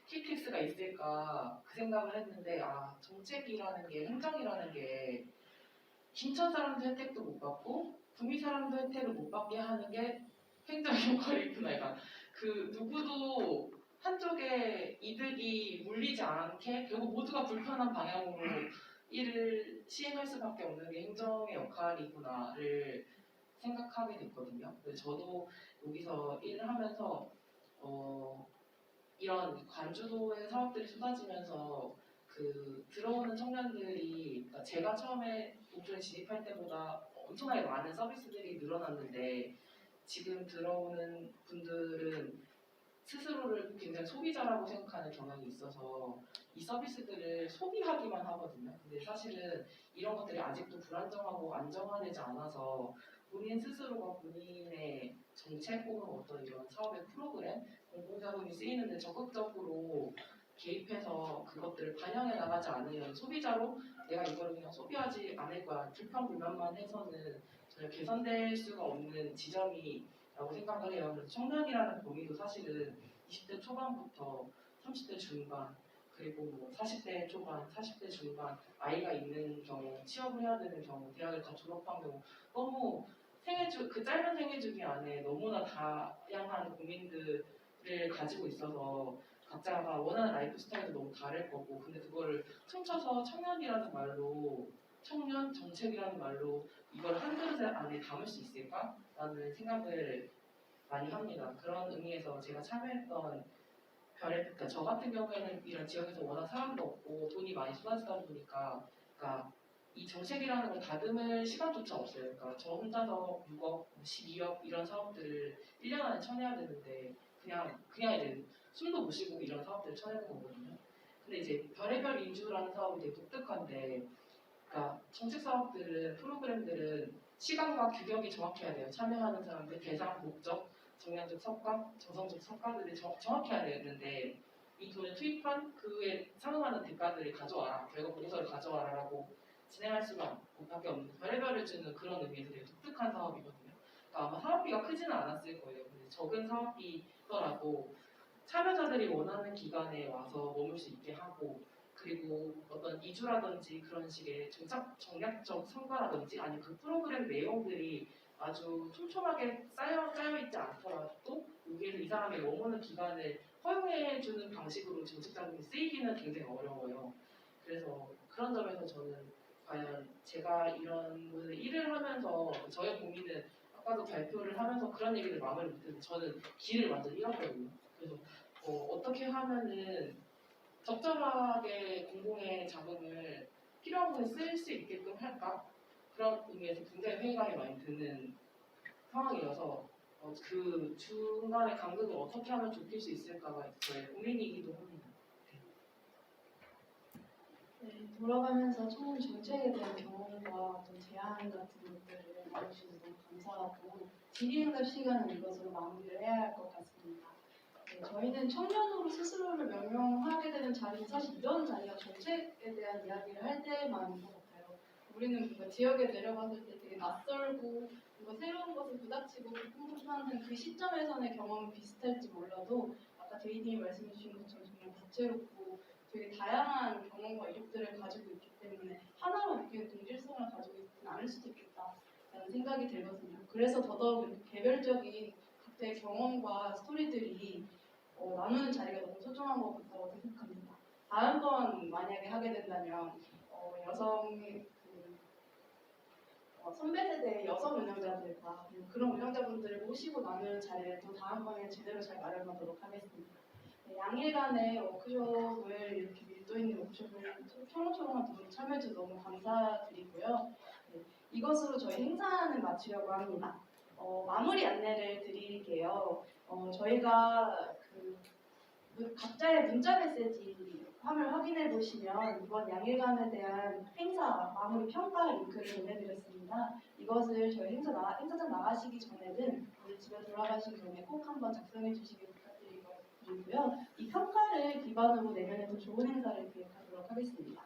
S6: KTX가 있을까 그 생각을 했는데 정책이라는 게 행정이라는 게 김천 사람도 혜택도 못 받고 구미 사람도 혜택을 못 받게 하는 게 행정 역할이구나. 그러니까 그 누구도 한쪽에 이득이 물리지 않게 결국 모두가 불편한 방향으로 일을 시행할 수밖에 없는 게 행정의 역할이구나를 생각하게 됐거든요. 그래서 저도 여기서 일을 하면서 이런 관주도의 사업들이 쏟아지면서 들어오는 청년들이 그러니까 제가 처음에 농촌에 진입할 때보다 엄청나게 많은 서비스들이 늘어났는데 지금 들어오는 분들은 스스로를 굉장히 소비자라고 생각하는 경향이 있어서 이 서비스들을 소비하기만 하거든요. 근데 사실은 이런 것들이 아직도 불안정하고 안정화되지 않아서 본인 스스로가 본인의 정책 혹은 어떤 이런 사업의 프로그램, 공공자금이 쓰이는데 적극적으로 개입해서 그것들을 반영해 나가지 않으면 소비자로 내가 이거를 그냥 소비하지 않을 거야. 불평불만만 해서는 전혀 개선될 수가 없는 지점이라고 생각을 해요. 그래서 청년이라는 범위도 사실은 20대 초반부터 30대 중반 그리고 뭐 40대 초반, 40대 중반 아이가 있는 경우, 취업을 해야 되는 경우, 대학을 다 졸업한 경우 너무 그 짧은 생애주기 안에 너무나 다양한 고민들을 가지고 있어서 각자가 원하는 라이프 스타일도 너무 다를 거고 근데 그거를 퉁쳐서 청년이라는 말로 청년 정책이라는 말로 이걸 한 그릇 안에 담을 수 있을까라는 생각을 많이 합니다. 그런 의미에서 제가 참여했던 그러니까 저 같은 경우에는 이런 지역에서 워낙 사람도 없고 돈이 많이 쏟아지다 보니까 그러니까 이 정책이라는 걸 다듬을 시간조차 없어요. 그러니까 저 혼자서 6억, 12억 이런 사업들을 1년 안에 쳐내야 되는데 그냥 이제 숨도 못 쉬고 이런 사업들을 쳐내는 거거든요. 근데 이제 별의별 인주라는 사업이 되게 독특한데 그러니까 정책 사업들은 프로그램들은 시간과 규격이 정확해야 돼요. 참여하는 사람들 대상, 목적, 정량적 성과, 정성적 성과들이 정확해야 되는데 이 돈을 투입한 그에 상응하는 대가들을 가져와라, 결과 보고서를 가져와라라고 진행할 수밖에 없는 별의별을 주는 그런 의미에서 되게 독특한 사업이거든요. 그러니까 아마 사업비가 크지는 않았을 거예요. 근데 적은 사업비더라도 참여자들이 원하는 기간에 와서 머물 수 있게 하고 그리고 어떤 이주라든지 그런 식의 정략적 성과라든지 아니면 그 프로그램 내용들이 아주 촘촘하게 쌓여있지 않더라도 여기에서 이 사람이 머무는 기간을 허용해주는 방식으로 정책 자금이 쓰이기는 굉장히 어려워요. 그래서 그런 점에서 저는 과연 제가 이런 곳에 일을 하면서 저의 고민은 아까도 발표를 하면서 그런 얘기를 마무리 못했는데 저는 길을 완전 잃었거든요. 그래서 어떻게 하면은 적절하게 공공의 자금을 필요한 곳에 쓸 수 있게끔 할까? 그런 의미에서 굉장히 회의감이 많이 드는 상황이어서 그 중간의 간극을 어떻게 하면 좁힐 수 있을까가 저의 고민이기도 합니다.
S1: 네, 돌아가면서 청년 정책에 대한 경험과 어떤 제안 같은 것들을 나눠주셔서 너무 감사하고 질의응답 시간은 이것으로 마무리를 해야 할 것 같습니다. 네, 저희는 청년으로 스스로를 명명하게 되는 자리는 사실 이런 자리가 정책에 대한 이야기를 할 때만인 것 같아요. 우리는 뭔가 지역에 내려갔을 때 되게 낯설고 뭔가 새로운 것을 부닥치고 꿈꾸는 그 시점에서의 경험은 비슷할지 몰라도 아까 제이님이 말씀해 주신 것처럼 정말 다채롭고 되게 다양한 경험과 이력들을 가지고 있기 때문에 하나로 느끼는 동질성을 가지고 있지는 않을 수도 있겠다라는 생각이 들거든요. 그래서 더더욱 이렇게 개별적인 각자의 경험과 스토리들이 나누는 자리가 너무 소중한 것 같다고 생각합니다. 다음번 만약에 하게 된다면 여성의 선배 세대의 여성 운영자들과 그런 운영자분들을 모시고 나누는 자리를 또 다음번에 제대로 잘 마련하도록 하겠습니다. 네, 양일간의 워크숍을 이렇게 밀도 있는 워크숍을 초롱초롱한 두 분 참여해주셔서 너무 감사드리고요. 네, 이것으로 저희 행사는 마치려고 합니다. 마무리 안내를 드릴게요. 저희가 각자의 문자 메시지 함을 확인해 보시면 이번 양일간에 대한 행사 마무리 평가 링크를 보내드렸습니다. 이것을 저희 행사장 나가시기 전에는 오늘 집에 돌아가신 경우에 꼭 한번 작성해 주시길 부탁드리고요. 이 평가를 기반으로 내년에 더 좋은 행사를 기획하도록 하겠습니다.